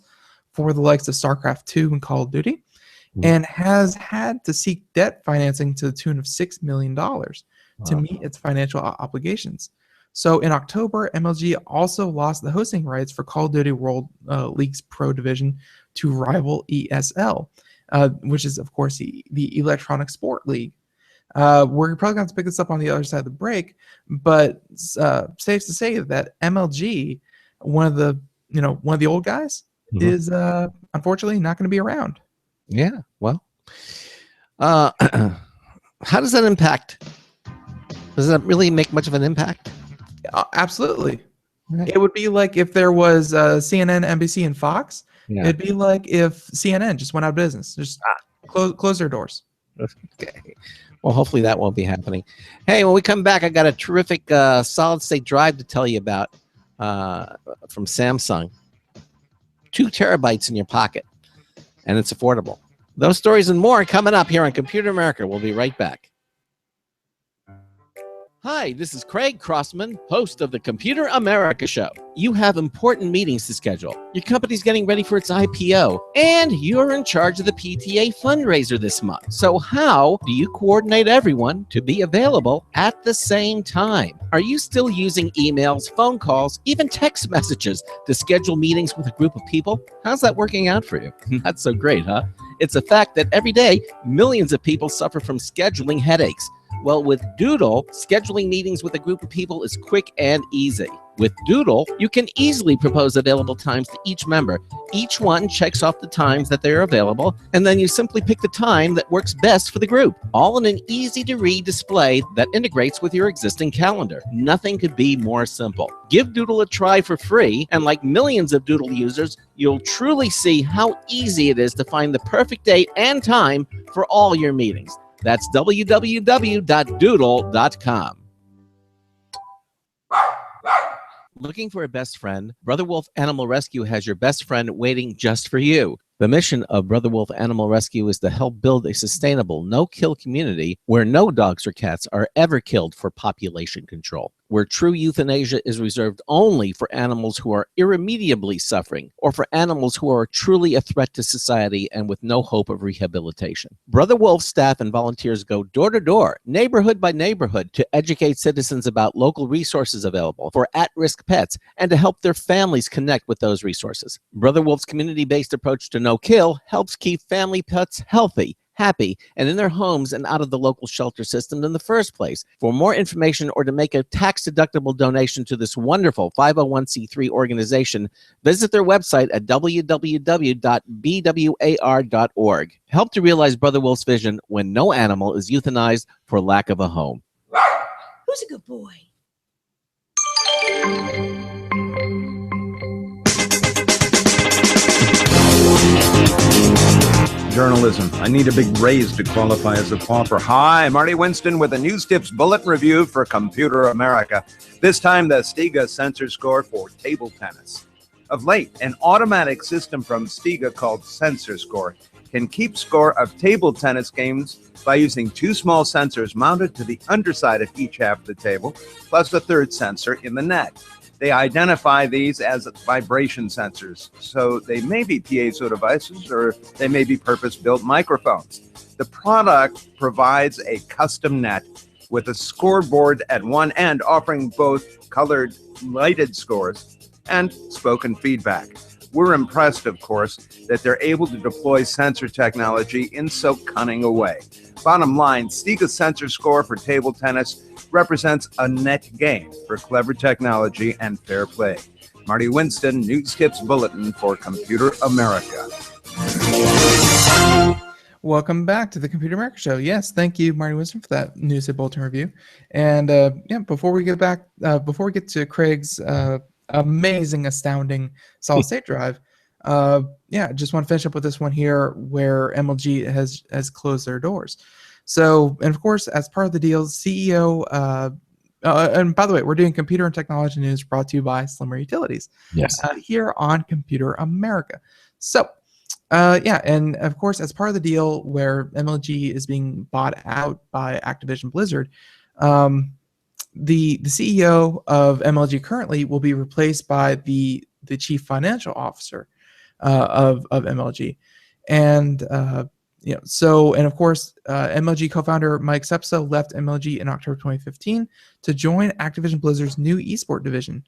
Speaker 2: for the likes of StarCraft 2 and Call of Duty, and has had to seek debt financing to the tune of $6 million to meet its financial obligations. So in October, MLG also lost the hosting rights for Call of Duty World League's Pro Division to rival ESL, which is, of course, the Electronic Sport League. We're probably going to pick this up on the other side of the break, but safe to say that MLG, one of the old guys, is unfortunately not going to be around.
Speaker 1: Yeah, well, how does that impact? Does that really make much of an impact?
Speaker 2: Absolutely. It would be like if there was CNN, NBC, and Fox. Yeah. It'd be like if CNN just went out of business, just close their doors.
Speaker 1: Okay. Well, hopefully that won't be happening. Hey, when we come back, I got a terrific solid-state drive to tell you about from Samsung. 2 terabytes in your pocket, and it's affordable. Those stories and more coming up here on Computer America. We'll be right back. Hi, this is Craig Crossman, host of the Computer America Show. You have important meetings to schedule. Your company's getting ready for its IPO, and you're in charge of the PTA fundraiser this month. So how do you coordinate everyone to be available at the same time? Are you still using emails, phone calls, even text messages to schedule meetings with a group of people? How's that working out for you? Not so great, huh? It's a fact that every day, millions of people suffer from scheduling headaches. Well, with Doodle, scheduling meetings with a group of people is quick and easy. With Doodle, you can easily propose available times to each member. Each one checks off the times that they're available, and then you simply pick the time that works best for the group, all in an easy-to-read display that integrates with your existing calendar. Nothing could be more simple. Give Doodle a try for free, and like millions of Doodle users, you'll truly see how easy it is to find the perfect date and time for all your meetings. That's www.doodle.com. Looking for a best friend? Brother Wolf Animal Rescue has your best friend waiting just for you. The mission of Brother Wolf Animal Rescue is to help build a sustainable, no-kill community where no dogs or cats are ever killed for population control, where true euthanasia is reserved only for animals who are irremediably suffering or for animals who are truly a threat to society and with no hope of rehabilitation. Brother Wolf's staff and volunteers go door to door, neighborhood by neighborhood, to educate citizens about local resources available for at-risk pets and to help their families connect with those resources. Brother Wolf's community-based approach to no-kill helps keep family pets healthy, happy, and in their homes and out of the local shelter system in the first place. For more information or to make a tax-deductible donation to this wonderful 501c3 organization, visit their website at www.bwar.org. Help to realize Brother Wolf's vision when no animal is euthanized for lack of a home.
Speaker 9: Who's a good boy?
Speaker 8: Journalism. I need a big raise to qualify as a pauper. Hi, Marty Winston with a News Tips Bulletin Review for Computer America. This time, the Stiga sensor score for table tennis. Of late, an automatic system from Stiga called Sensor Score can keep score of table tennis games by using 2 small sensors mounted to the underside of each half of the table, plus a third sensor in the net. They identify these as vibration sensors, so they may be piezo devices or they may be purpose-built microphones. The product provides a custom net with a scoreboard at one end, offering both colored lighted scores and spoken feedback. We're impressed, of course, that they're able to deploy sensor technology in so cunning a way. Bottom line, Stiga's sensor score for table tennis represents a net gain for clever technology and fair play. Marty Winston, News Tips Bulletin for Computer America.
Speaker 2: Welcome back to the Computer America Show. Yes, thank you, Marty Winston, for that News Tips Bulletin review. And before we get to Craig's amazing, astounding solid-state drive, just want to finish up with this one here where MLG has closed their doors. So, and of course, as part of the deal, CEO And by the way, we're doing computer and technology news brought to you by Slimmer Utilities.
Speaker 1: Yes.
Speaker 2: Here on Computer America. So, yeah, and of course, as part of the deal where MLG is being bought out by Activision Blizzard, the CEO of MLG currently will be replaced by the chief financial officer of MLG, and and of course, MLG co-founder Mike Sepso left MLG in October 2015 to join Activision Blizzard's new esport division.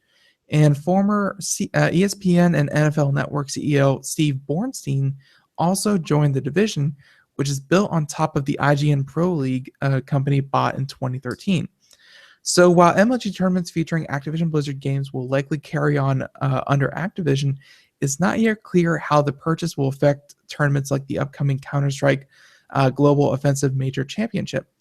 Speaker 2: And former ESPN and NFL Network CEO Steve Bornstein also joined the division, which is built on top of the IGN Pro League company bought in 2013. So while MLG tournaments featuring Activision Blizzard games will likely carry on under Activision, it's not yet clear how the purchase will affect tournaments like the upcoming Counter-Strike Global Offensive Major Championship.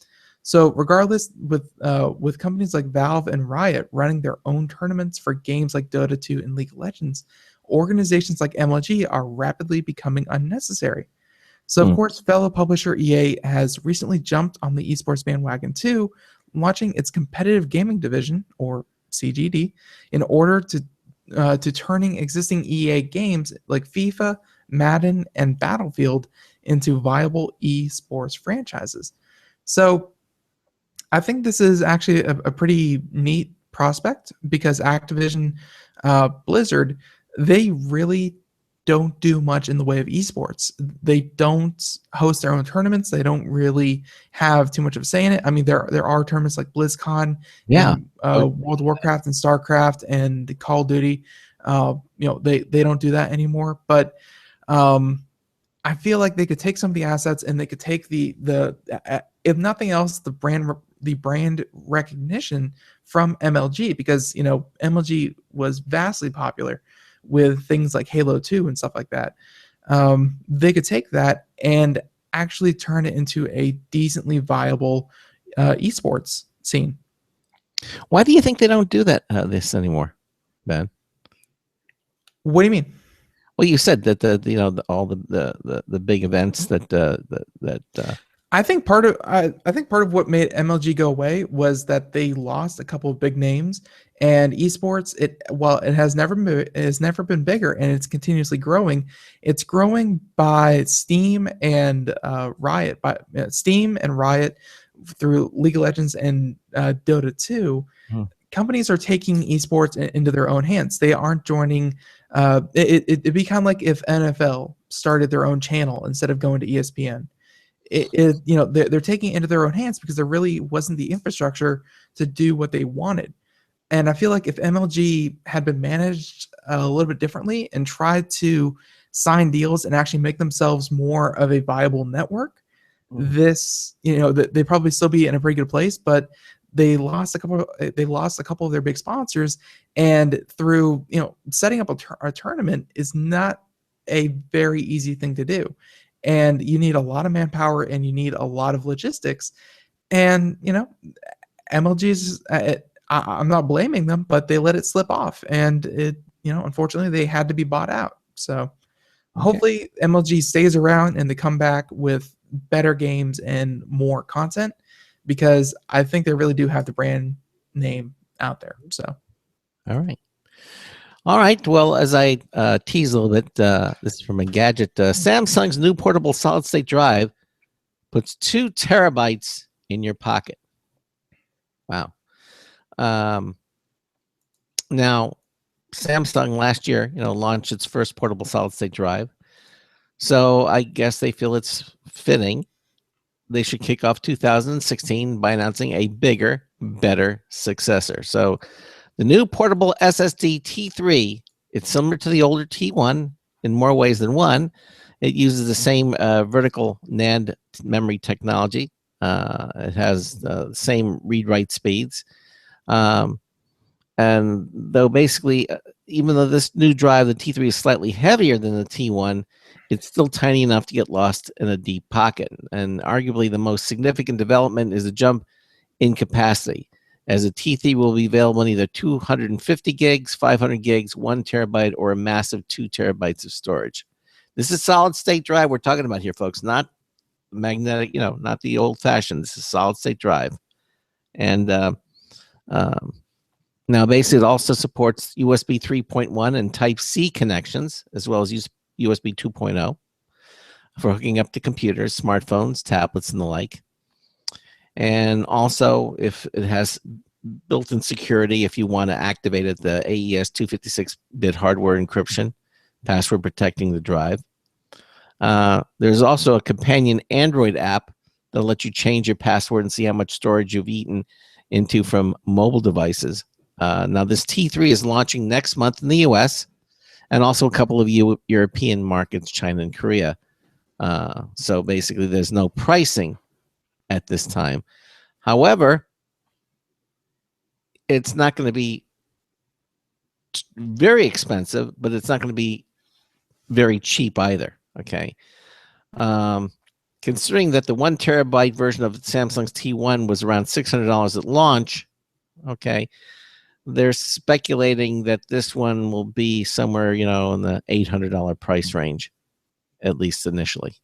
Speaker 2: So regardless, with companies like Valve and Riot running their own tournaments for games like Dota 2 and League of Legends, organizations like MLG are rapidly becoming unnecessary. So of course, fellow publisher EA has recently jumped on the esports bandwagon too, launching its competitive gaming division, or CGD, in order to turning existing EA games like FIFA, Madden, and Battlefield into viable esports franchises. So I think this is actually a pretty neat prospect because Activision Blizzard, they really don't do much in the way of esports. They don't host their own tournaments. They don't really have too much of a say in it. I mean, there are tournaments like BlizzCon, and, World of Warcraft and StarCraft and Call of Duty. They don't do that anymore. But I feel like they could take some of the assets and they could take the if nothing else, the brand recognition from MLG, because MLG was vastly popular with things like Halo 2 and stuff like that. They could take that and actually turn it into a decently viable esports scene.
Speaker 1: Why do you think they don't do that this anymore, Ben?
Speaker 2: What do you mean?
Speaker 1: Well, you said that all the big events that
Speaker 2: I think part of what made MLG go away was that they lost a couple of big names, and esports, it has never been bigger, and it's continuously growing. It's growing by Steam and Riot through League of Legends and Dota 2. Companies are taking esports into their own hands. They aren't joining. It'd be kind of like if NFL started their own channel instead of going to ESPN. They're taking it into their own hands because there really wasn't the infrastructure to do what they wanted. And I feel like if MLG had been managed a little bit differently and tried to sign deals and actually make themselves more of a viable network, they'd probably still be in a pretty good place. But they lost a couple of their big sponsors, and through setting up a tournament is not a very easy thing to do. And you need a lot of manpower and you need a lot of logistics. And, MLG's, I'm not blaming them, but they let it slip off. And unfortunately, they had to be bought out. So hopefully MLG stays around and they come back with better games and more content, because I think they really do have the brand name out there. So,
Speaker 1: All right. Well, as I tease a little bit, this is from a gadget. Samsung's new portable solid-state drive puts 2 terabytes in your pocket. Wow. Now, Samsung last year, launched its first portable solid-state drive. So I guess they feel it's fitting. They should kick off 2016 by announcing a bigger, better successor. So the new portable SSD T3, it's similar to the older T1 in more ways than one. It uses the same vertical NAND memory technology. It has the same read-write speeds. And though basically, even though this new drive, the T3, is slightly heavier than the T1, it's still tiny enough to get lost in a deep pocket. And arguably the most significant development is a jump in capacity, as a T3 will be available in either 250 gigs, 500 gigs, 1 terabyte, or a massive 2 terabytes of storage. This is solid state drive we're talking about here, folks, not magnetic, not the old fashioned. This is solid state drive. And Um, Now, basically, it also supports USB 3.1 and Type-C connections, as well as USB 2.0 for hooking up to computers, smartphones, tablets, and the like. And also, if it has built-in security, if you want to activate it, the AES 256-bit hardware encryption, password protecting the drive. There's also a companion Android app that'll let you change your password and see how much storage you've eaten into from mobile devices. Now, this T3 is launching next month in the US and also a couple of European markets, China and Korea. So basically, there's no pricing at this time. However, it's not going to be very expensive, but it's not going to be very cheap either. Okay. Considering that the 1 terabyte version of Samsung's T1 was around $600 at launch, okay, they're speculating that this one will be somewhere, in the $800 price range, at least initially.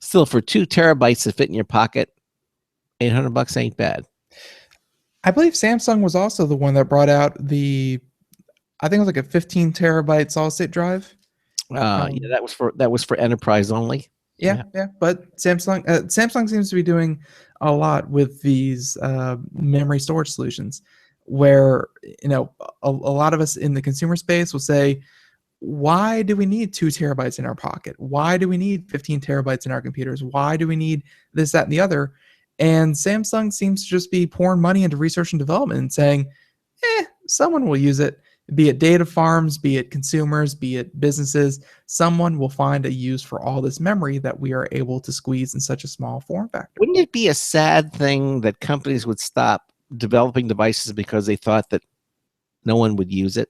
Speaker 1: Still, for 2 terabytes to fit in your pocket, $800 ain't bad.
Speaker 2: I believe Samsung was also the one that brought out I think it was like a 15 terabyte solid state drive.
Speaker 1: Yeah, that was for enterprise only.
Speaker 2: Yeah. But Samsung seems to be doing a lot with these memory storage solutions, where a lot of us in the consumer space will say, why do we need 2 terabytes in our pocket? Why do we need 15 terabytes in our computers? Why do we need this, that, and the other? And Samsung seems to just be pouring money into research and development and saying, someone will use it. Be it data farms, be it consumers, be it businesses, someone will find a use for all this memory that we are able to squeeze in such a small form factor.
Speaker 1: Wouldn't it be a sad thing that companies would stop developing devices because they thought that no one would use it?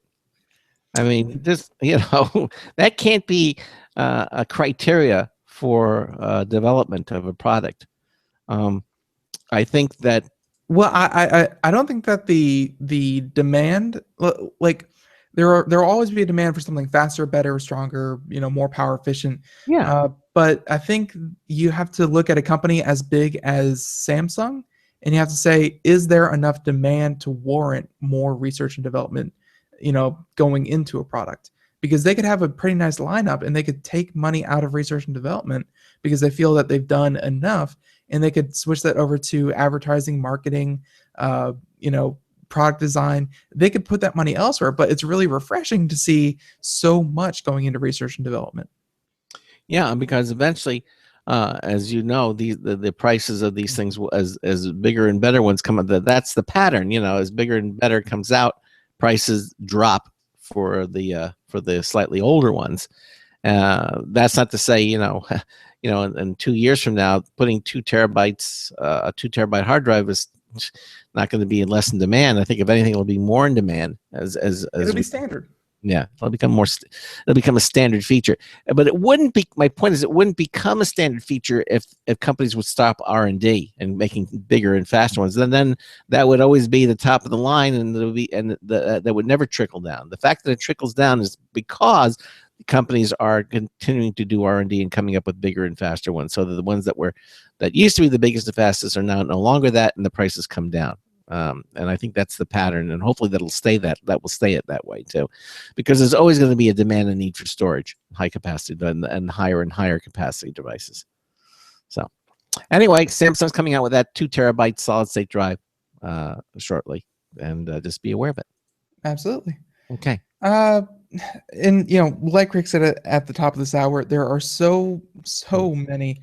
Speaker 1: I mean, that can't be a criteria for development of a product. I think that.
Speaker 2: Well, I don't think that the demand, like there will always be a demand for something faster, better, stronger, more power efficient.
Speaker 1: Yeah.
Speaker 2: But I think you have to look at a company as big as Samsung, and you have to say, is there enough demand to warrant more research and development, going into a product? Because they could have a pretty nice lineup and they could take money out of research and development because they feel that they've done enough, and they could switch that over to advertising, marketing, product design. They could put that money elsewhere, but it's really refreshing to see so much going into research and development.
Speaker 1: Yeah, because eventually, as you know, the prices of these things will, as bigger and better ones come out. That's the pattern. As bigger and better comes out, prices drop for the slightly older ones. That's not to say, in 2 years from now, putting 2 terabytes, a 2 terabyte hard drive is not going to be less in demand. I think if anything, it'll be more in demand
Speaker 2: It'll be standard.
Speaker 1: Yeah, it'll become a standard feature. But it wouldn't be. My point is, it wouldn't become a standard feature if companies would stop R&D and making bigger and faster ones. Then that would always be the top of the line, and that would never trickle down. The fact that it trickles down is because the companies are continuing to do R&D and coming up with bigger and faster ones. So the ones that used to be the biggest and fastest are now no longer that, and the prices come down. And I think that's the pattern, and hopefully that will stay it that way too, because there's always going to be a demand and need for storage, high capacity and higher capacity devices. So anyway, Samsung's coming out with that 2 terabyte solid state drive shortly, and just be aware of it.
Speaker 2: Absolutely.
Speaker 1: Okay.
Speaker 2: And like Rick said at the top of this hour, there are so many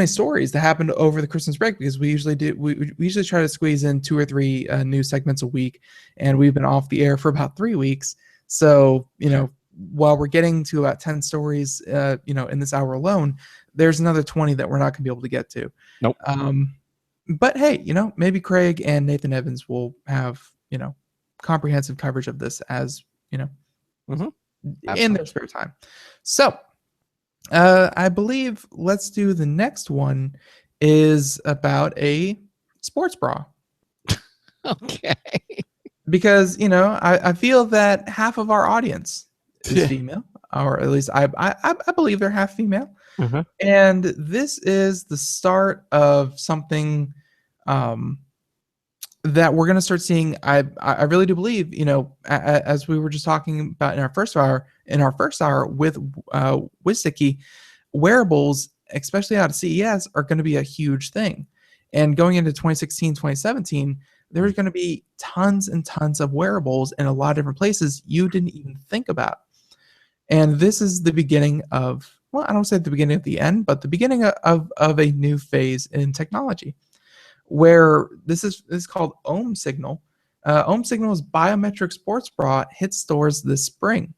Speaker 2: stories that happened over the Christmas break, because we usually try to squeeze in 2 or 3 news segments a week, and we've been off the air for about 3 weeks. So while we're getting to about 10 stories in this hour alone, there's another 20 that we're not going to be able to get to.
Speaker 1: Nope.
Speaker 2: But hey, maybe Craig and Nathan Evans will have comprehensive coverage of this as in their spare time. So I believe let's do the next one is about a sports bra.
Speaker 1: Okay.
Speaker 2: Because, I feel that half of our audience is female, or at least I believe they're half female.
Speaker 1: Mm-hmm.
Speaker 2: And this is the start of something that we're going to start seeing. I really do believe, as we were just talking about in our first hour with Wistki, wearables, especially out of CES, are going to be a huge thing. And going into 2016, 2017, there's going to be tons and tons of wearables in a lot of different places you didn't even think about. And this is the beginning of, well, I don't say the beginning of the end, but the beginning of a new phase in technology, where this is called Ohm Signal. Ohm Signal's biometric sports bra hits stores this spring.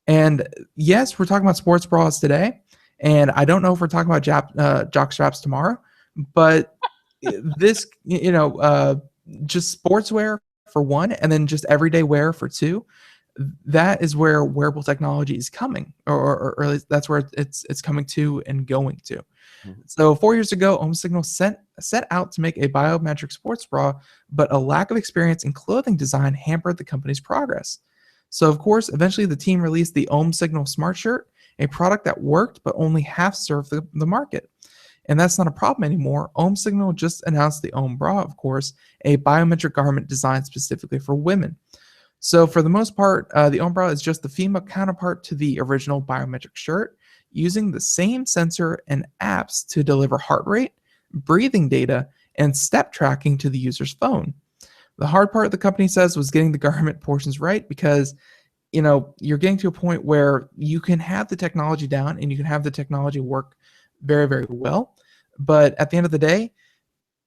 Speaker 2: And yes, we're talking about sports bras today. And I don't know if we're talking about jock straps tomorrow, but this, just sportswear for one, and then just everyday wear for two. That is where wearable technology is coming, or at least that's where it's coming to and going to. So 4 years ago, Ohm Signal set out to make a biometric sports bra, but a lack of experience in clothing design hampered the company's progress. So of course, eventually the team released the Ohm Signal Smart Shirt, a product that worked but only half served the market. And that's not a problem anymore. Ohm Signal just announced the Ohm Bra, of course, a biometric garment designed specifically for women. So for the most part, the Ohm Bra is just the female counterpart to the original biometric shirt, using the same sensor and apps to deliver heart rate, breathing data, and step tracking to the user's phone. The hard part, the company says, was getting the garment portions right, because you're getting to a point where you can have the technology down and you can have the technology work very, very well. But at the end of the day,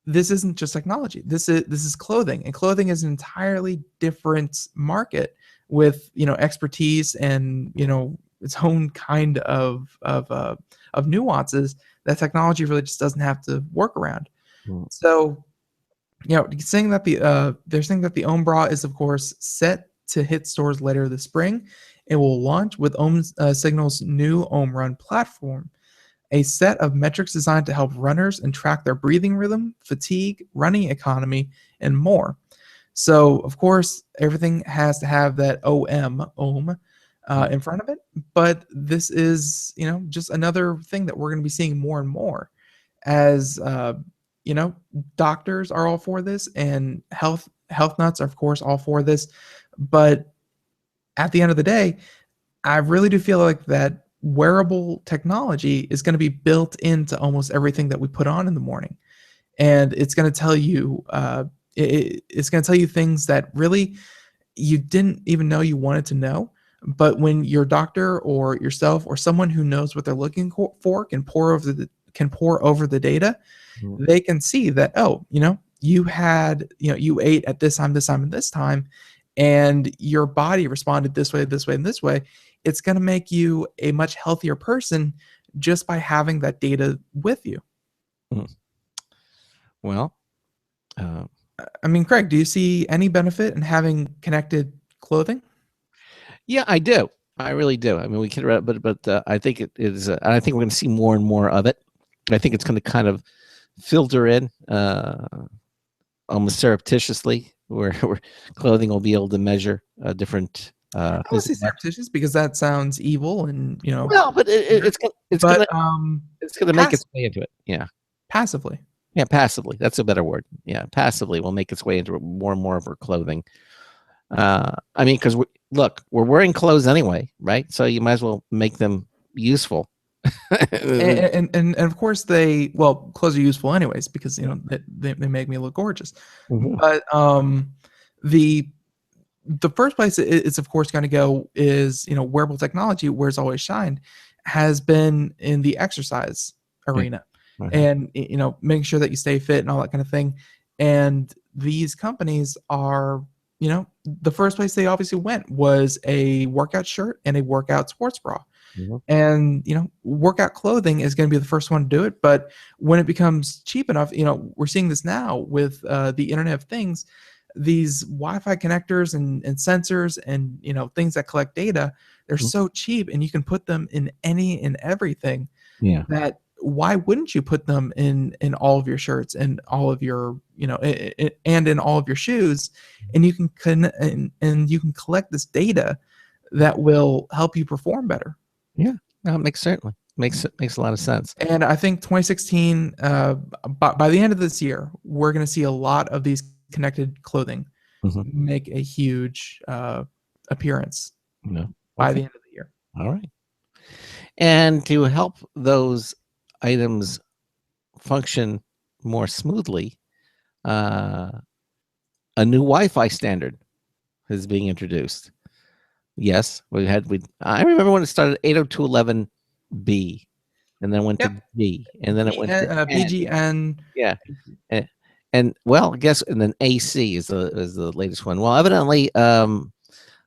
Speaker 2: this isn't just technology. This is clothing, and clothing is an entirely different market with expertise and its own kind of nuances that technology really just doesn't have to work around. So, saying that they're saying that the Ohm Bra is of course set to hit stores later this spring. It will launch with Ohm Signal's new Ohm Run platform, a set of metrics designed to help runners and track their breathing rhythm, fatigue, running economy, and more. So, of course, everything has to have that Ohm in front of it. But this is, just another thing that we're going to be seeing more and more as, doctors are all for this, and health nuts are, of course, all for this. But at the end of the day, I really do feel like that wearable technology is going to be built into almost everything that we put on in the morning, and it's going to tell you it's going to tell you things that really you didn't even know you wanted to know. But when your doctor or yourself or someone who knows what they're looking for can pour over the data, they can see that, you ate at this time, and this time, and your body responded this way, and this way. It's going to make you a much healthier person just by having that data with you.
Speaker 1: Well,
Speaker 2: I mean, Craig, do you see any benefit in having connected clothing?
Speaker 1: Yeah, I do. I really do. I mean, we can, but I think it is. I think we're going to see more and more of it. I think it's going to kind of filter in almost surreptitiously, where clothing will be able to measure different.
Speaker 2: I don't say surreptitious because that sounds evil, and
Speaker 1: Well, but it's going to make its way into it. Yeah,
Speaker 2: passively.
Speaker 1: Yeah, passively. That's a better word. Yeah, passively will make its way into more and more of our clothing. I mean, because we're wearing clothes anyway, right? So you might as well make them useful.
Speaker 2: and of course clothes are useful anyways, because they make me look gorgeous. But the first place it's of course going to go is wearable technology, where it's always shined, has been in the exercise arena, and making sure that you stay fit and all that kind of thing. And these companies are, the first place they obviously went was a workout shirt and a workout sports bra. And workout clothing is going to be the first one to do it. But when it becomes cheap enough, we're seeing this now with the Internet of Things, these Wi-Fi connectors and sensors and things that collect data. They're so cheap, and you can put them in any and everything.
Speaker 1: Yeah.
Speaker 2: That why wouldn't you put them in all of your shirts and all of your and in all of your shoes, and you can and you can collect this data that will help you perform better.
Speaker 1: Yeah, no, it makes a lot of sense.
Speaker 2: And I think 2016, by the end of this year, we're going to see a lot of these connected clothing
Speaker 1: Mhm.
Speaker 2: make a huge appearance
Speaker 1: No.
Speaker 2: by
Speaker 1: Okay.
Speaker 2: the end of the year.
Speaker 1: All right. And to help those items function more smoothly, a new Wi-Fi standard is being introduced. Yes, I remember when it started 802.11b, and then went to G, and then it went to N.
Speaker 2: BGN.
Speaker 1: Yeah, and well, I guess, and then AC is the latest one. Well, evidently, according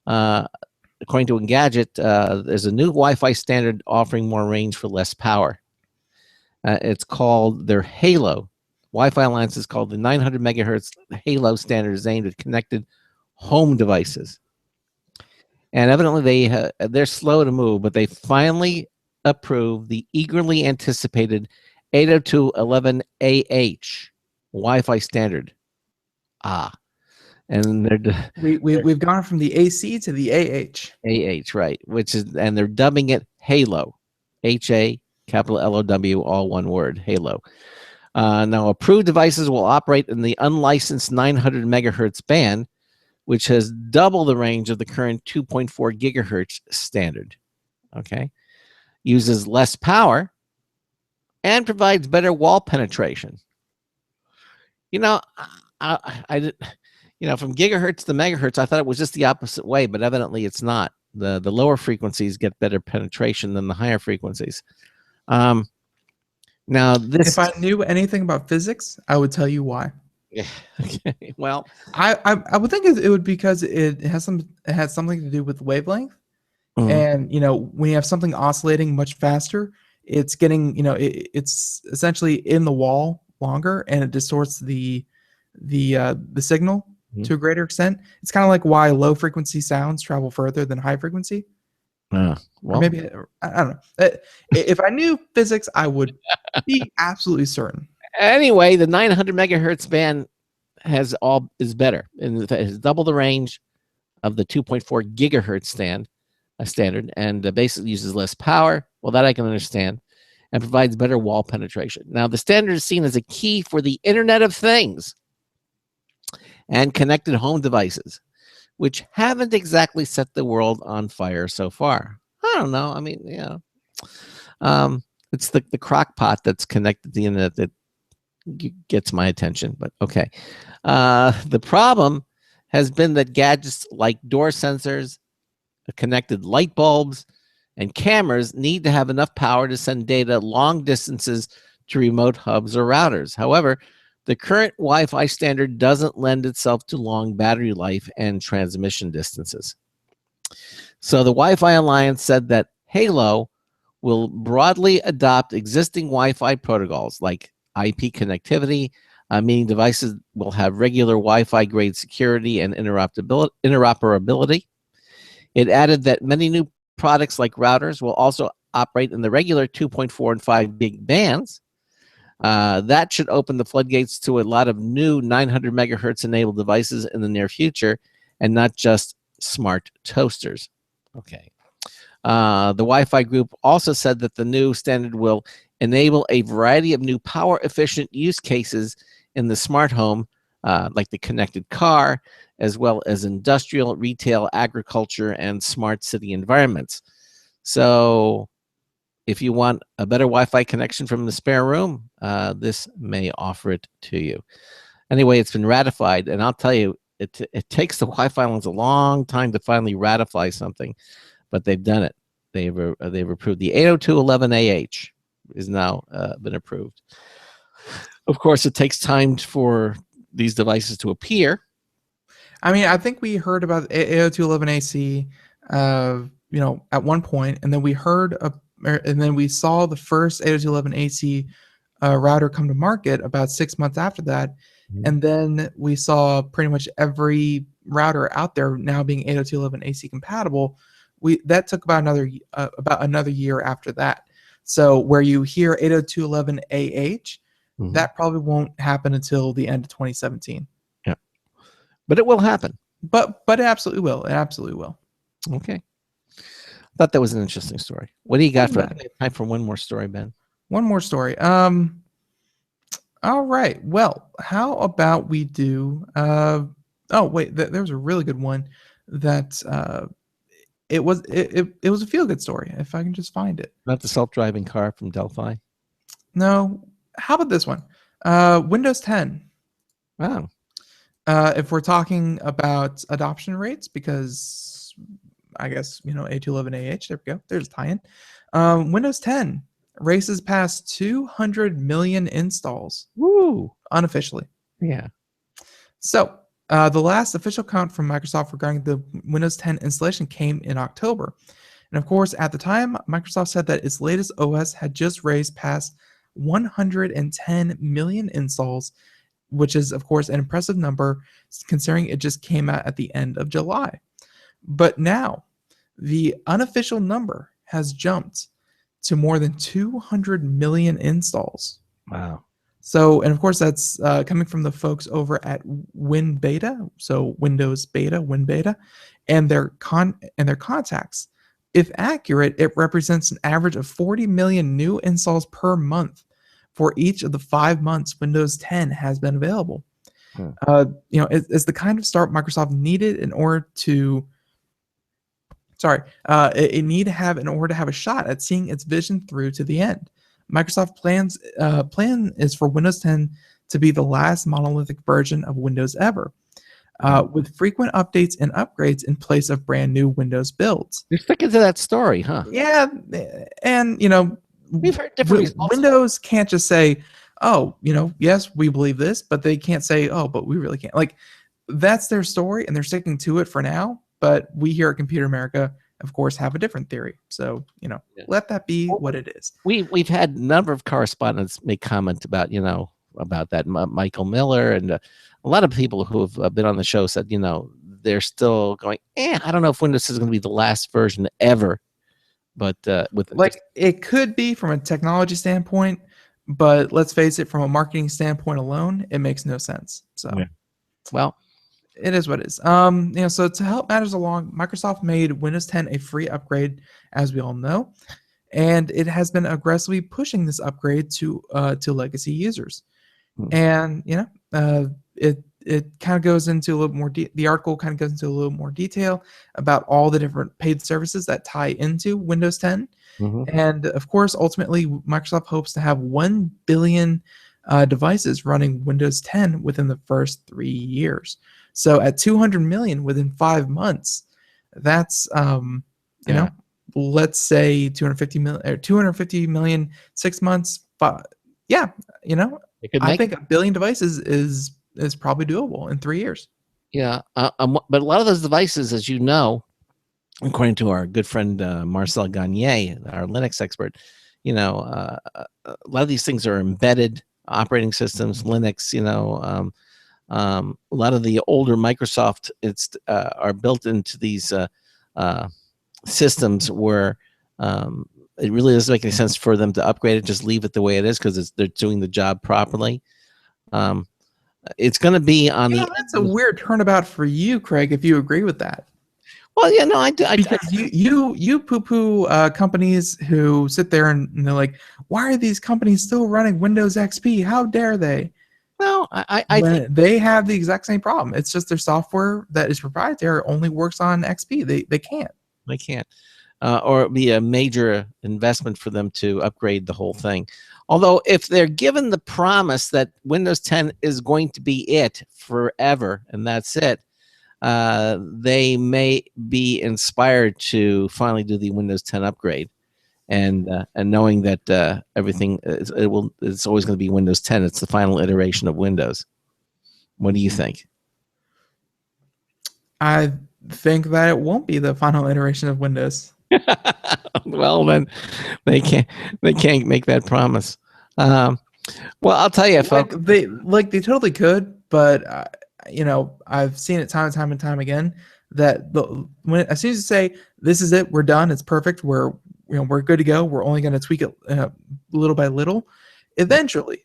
Speaker 1: to Engadget, there's a new Wi-Fi standard offering more range for less power. It's called their Halo. Wi-Fi Alliance is called the 900 megahertz Halo standard, is aimed at connected home devices. And evidently they're slow to move, but they finally approved the eagerly anticipated 802.11ah Wi-Fi standard. And they're
Speaker 2: We've gone from the AC to the
Speaker 1: AH, right? And they're dubbing it Halo, HA capital LOW, all one word, Halo. Now, approved devices will operate in the unlicensed 900 megahertz band, which has double the range of the current 2.4 gigahertz standard. Okay, uses less power and provides better wall penetration. I from gigahertz to megahertz, I thought it was just the opposite way, but evidently it's not. The lower frequencies get better penetration than the higher frequencies. Now,
Speaker 2: if I knew anything about physics, I would tell you why.
Speaker 1: Yeah. Okay. Well,
Speaker 2: I would think it would because it has something to do with wavelength, and when you have something oscillating much faster, it's getting it's essentially in the wall longer, and it distorts the signal to a greater extent. It's kind of like why low frequency sounds travel further than high frequency.
Speaker 1: Well,
Speaker 2: or maybe I don't know. If I knew physics, I would be absolutely certain.
Speaker 1: Anyway, the 900 megahertz band is better, and it has double the range of the 2.4 gigahertz standard, and basically uses less power. Well, that I can understand, and provides better wall penetration. Now, the standard is seen as a key for the Internet of Things and connected home devices, which haven't exactly set the world on fire so far. I don't know. I mean, it's the crock pot that's connected to the internet that gets my attention, but okay. The problem has been that gadgets like door sensors, connected light bulbs, and cameras need to have enough power to send data long distances to remote hubs or routers. However, the current Wi-Fi standard doesn't lend itself to long battery life and transmission distances. So the Wi-Fi Alliance said that Halo will broadly adopt existing Wi-Fi protocols like IP connectivity, meaning devices will have regular Wi-Fi grade security and interoperability. It added that many new products like routers will also operate in the regular 2.4 and 5 gig bands. That should open the floodgates to a lot of new 900 megahertz enabled devices in the near future, and not just smart toasters. Okay. The Wi-Fi group also said that the new standard will enable a variety of new power efficient use cases in the smart home, like the connected car, as well as industrial, retail, agriculture, and smart city environments. So if you want a better Wi-Fi connection from the spare room, this may offer it to you. Anyway, it's been ratified, and I'll tell you, it takes the Wi-Fi Alliance a long time to finally ratify something, but they've done it. They've approved the 802.11ah is now been approved. Of course, it takes time for these devices to appear.
Speaker 2: I mean, I think we heard about 802.11ac, at one point, and then we saw the first 802.11ac router come to market about 6 months after that, and then we saw pretty much every router out there now being 802.11ac compatible. That took about another year after that. So where you hear 802.11ah, that probably won't happen until the end of 2017.
Speaker 1: Yeah, but it will happen.
Speaker 2: But it absolutely will. It absolutely will.
Speaker 1: Okay. Thought that was an interesting story. What do you got for that? Time for one more story, Ben.
Speaker 2: One more story. All right. Well, how about we do? Oh wait, there was a really good one that it was a feel good story. If I can just find it.
Speaker 1: Not the self-driving car from Delphi.
Speaker 2: No. How about this one? Windows 10.
Speaker 1: Wow.
Speaker 2: If we're talking about adoption rates, because I guess A211AH. There we go. There's a tie-in. Windows 10 races past 200 million installs.
Speaker 1: Woo.
Speaker 2: Unofficially.
Speaker 1: Yeah.
Speaker 2: So the last official count from Microsoft regarding the Windows 10 installation came in October. And of course, at the time, Microsoft said that its latest OS had just raised past 110 million installs, which is, of course, an impressive number considering it just came out at the end of July. But now, the unofficial number has jumped to more than 200 million installs.
Speaker 1: Wow.
Speaker 2: So, and of course, that's coming from the folks over at WinBeta, so Windows Beta, WinBeta, and their contacts. If accurate, it represents an average of 40 million new installs per month for each of the 5 months Windows 10 has been available. It's the kind of start Microsoft needed in order to. It need to have in order to have a shot at seeing its vision through to the end. Microsoft plan is for Windows 10 to be the last monolithic version of Windows ever, with frequent updates and upgrades in place of brand new Windows builds.
Speaker 1: You're sticking to that story, huh?
Speaker 2: Yeah, and
Speaker 1: we've heard different results.
Speaker 2: Windows can't just say, "Oh, yes, we believe this," but they can't say, "Oh, but we really can't." Like, that's their story, and they're sticking to it for now. But we here at Computer America, of course, have a different theory. So, let that be what it is.
Speaker 1: We've had a number of correspondents make comment about, about that. Michael Miller and a lot of people who have been on the show said, they're still going, I don't know if Windows is going to be the last version ever. But
Speaker 2: it could be from a technology standpoint, but let's face it, from a marketing standpoint alone, it makes no sense. So,
Speaker 1: well,
Speaker 2: it is what it is. So to help matters along, Microsoft made Windows 10 a free upgrade, as we all know, and it has been aggressively pushing this upgrade to legacy users. And it kind of goes into a little more. The article kind of goes into a little more detail about all the different paid services that tie into Windows 10, and of course, ultimately, Microsoft hopes to have 1 billion devices running Windows 10 within the first 3 years. So at 200 million within 5 months, that's let's say 250 million or 250 million 6 months. But I think 1 billion devices is probably doable in 3 years.
Speaker 1: Yeah, but a lot of those devices, as you know, according to our good friend Marcel Gagne, our Linux expert, a lot of these things are embedded operating systems, Linux. A lot of the older Microsoft are built into these systems where it really doesn't make any sense for them to upgrade it. Just leave it the way it is because they're doing the job properly. It's going to be on the.
Speaker 2: That's a weird turnabout for you, Craig. If you agree with that.
Speaker 1: Well, yeah, no, I do.
Speaker 2: Because you poo-poo companies who sit there and they're like, why are these companies still running Windows XP? How dare they?
Speaker 1: No, I think
Speaker 2: they have the exact same problem. It's just their software that is proprietary only works on XP. They can't.
Speaker 1: They can't. Or it'd be a major investment for them to upgrade the whole thing. Although if they're given the promise that Windows 10 is going to be it forever and that's it, they may be inspired to finally do the Windows 10 upgrade. And knowing that everything it's always going to be Windows 10. It's the final iteration of Windows. What do you think?
Speaker 2: I think that it won't be the final iteration of Windows.
Speaker 1: Well, then they can't make that promise. Well, I'll tell you, folks.
Speaker 2: They totally could, but I've seen it time and time again that as soon as you say this is it, we're done, it's perfect, we're good to go, we're only going to tweak it little by little. Eventually,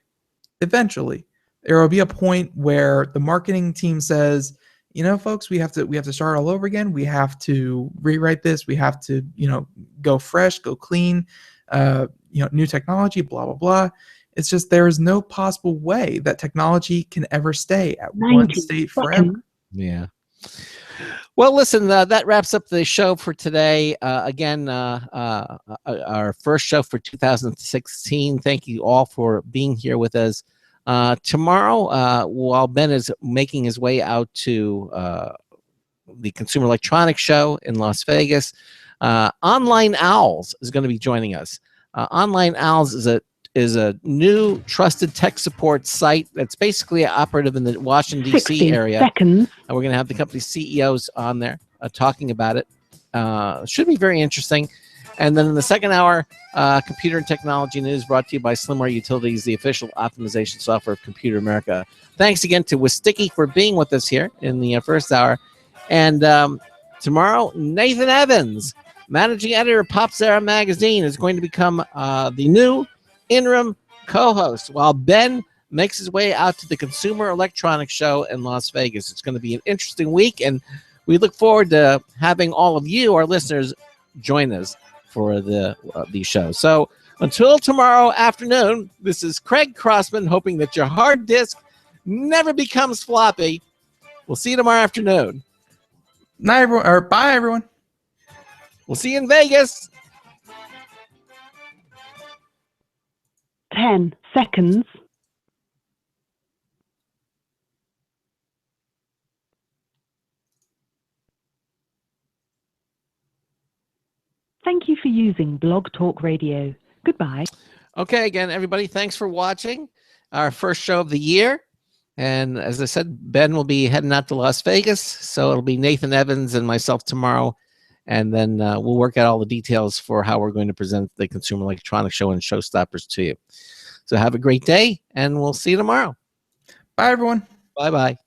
Speaker 2: there will be a point where the marketing team says, folks, we have to start all over again. We have to rewrite this. We have to, go fresh, go clean, new technology, blah, blah, blah. It's just there is no possible way that technology can ever stay at one
Speaker 3: 90
Speaker 2: state
Speaker 3: seconds.
Speaker 2: forever.
Speaker 1: Yeah. Well, listen, that wraps up the show for today. Again, our first show for 2016. Thank you all for being here with us. Tomorrow, while Ben is making his way out to the Consumer Electronics Show in Las Vegas, Online Owls is going to be joining us. Online Owls is a new trusted tech support site that's basically operative in the Washington, D.C.
Speaker 3: 60
Speaker 1: area.
Speaker 3: seconds.
Speaker 1: And we're going to have the company's CEOs on there talking about it. Should be very interesting. And then in the second hour, Computer and Technology News brought to you by Slimware Utilities, the official optimization software of Computer America. Thanks again to Wistki for being with us here in the first hour. And tomorrow, Nathan Evans, managing editor of Pop Zara Magazine, is going to become the new interim co-host while Ben makes his way out to the Consumer Electronics Show in Las Vegas. It's going to be an interesting week, and we look forward to having all of you, our listeners, join us for the show. So until tomorrow afternoon, this is Craig Crossman, hoping that your hard disk never becomes floppy. We'll see you tomorrow afternoon.
Speaker 2: Night, everyone, or bye, everyone.
Speaker 1: We'll see you in Vegas.
Speaker 3: 10 seconds. Thank you for using Blog Talk Radio. Goodbye.
Speaker 1: Okay, again, everybody, thanks for watching our first show of the year. And as I said, Ben will be heading out to Las Vegas. So it'll be Nathan Evans and myself tomorrow. And then we'll work out all the details for how we're going to present the Consumer Electronics Show and showstoppers to you. So have a great day, and we'll see you tomorrow.
Speaker 2: Bye, everyone.
Speaker 1: Bye-bye.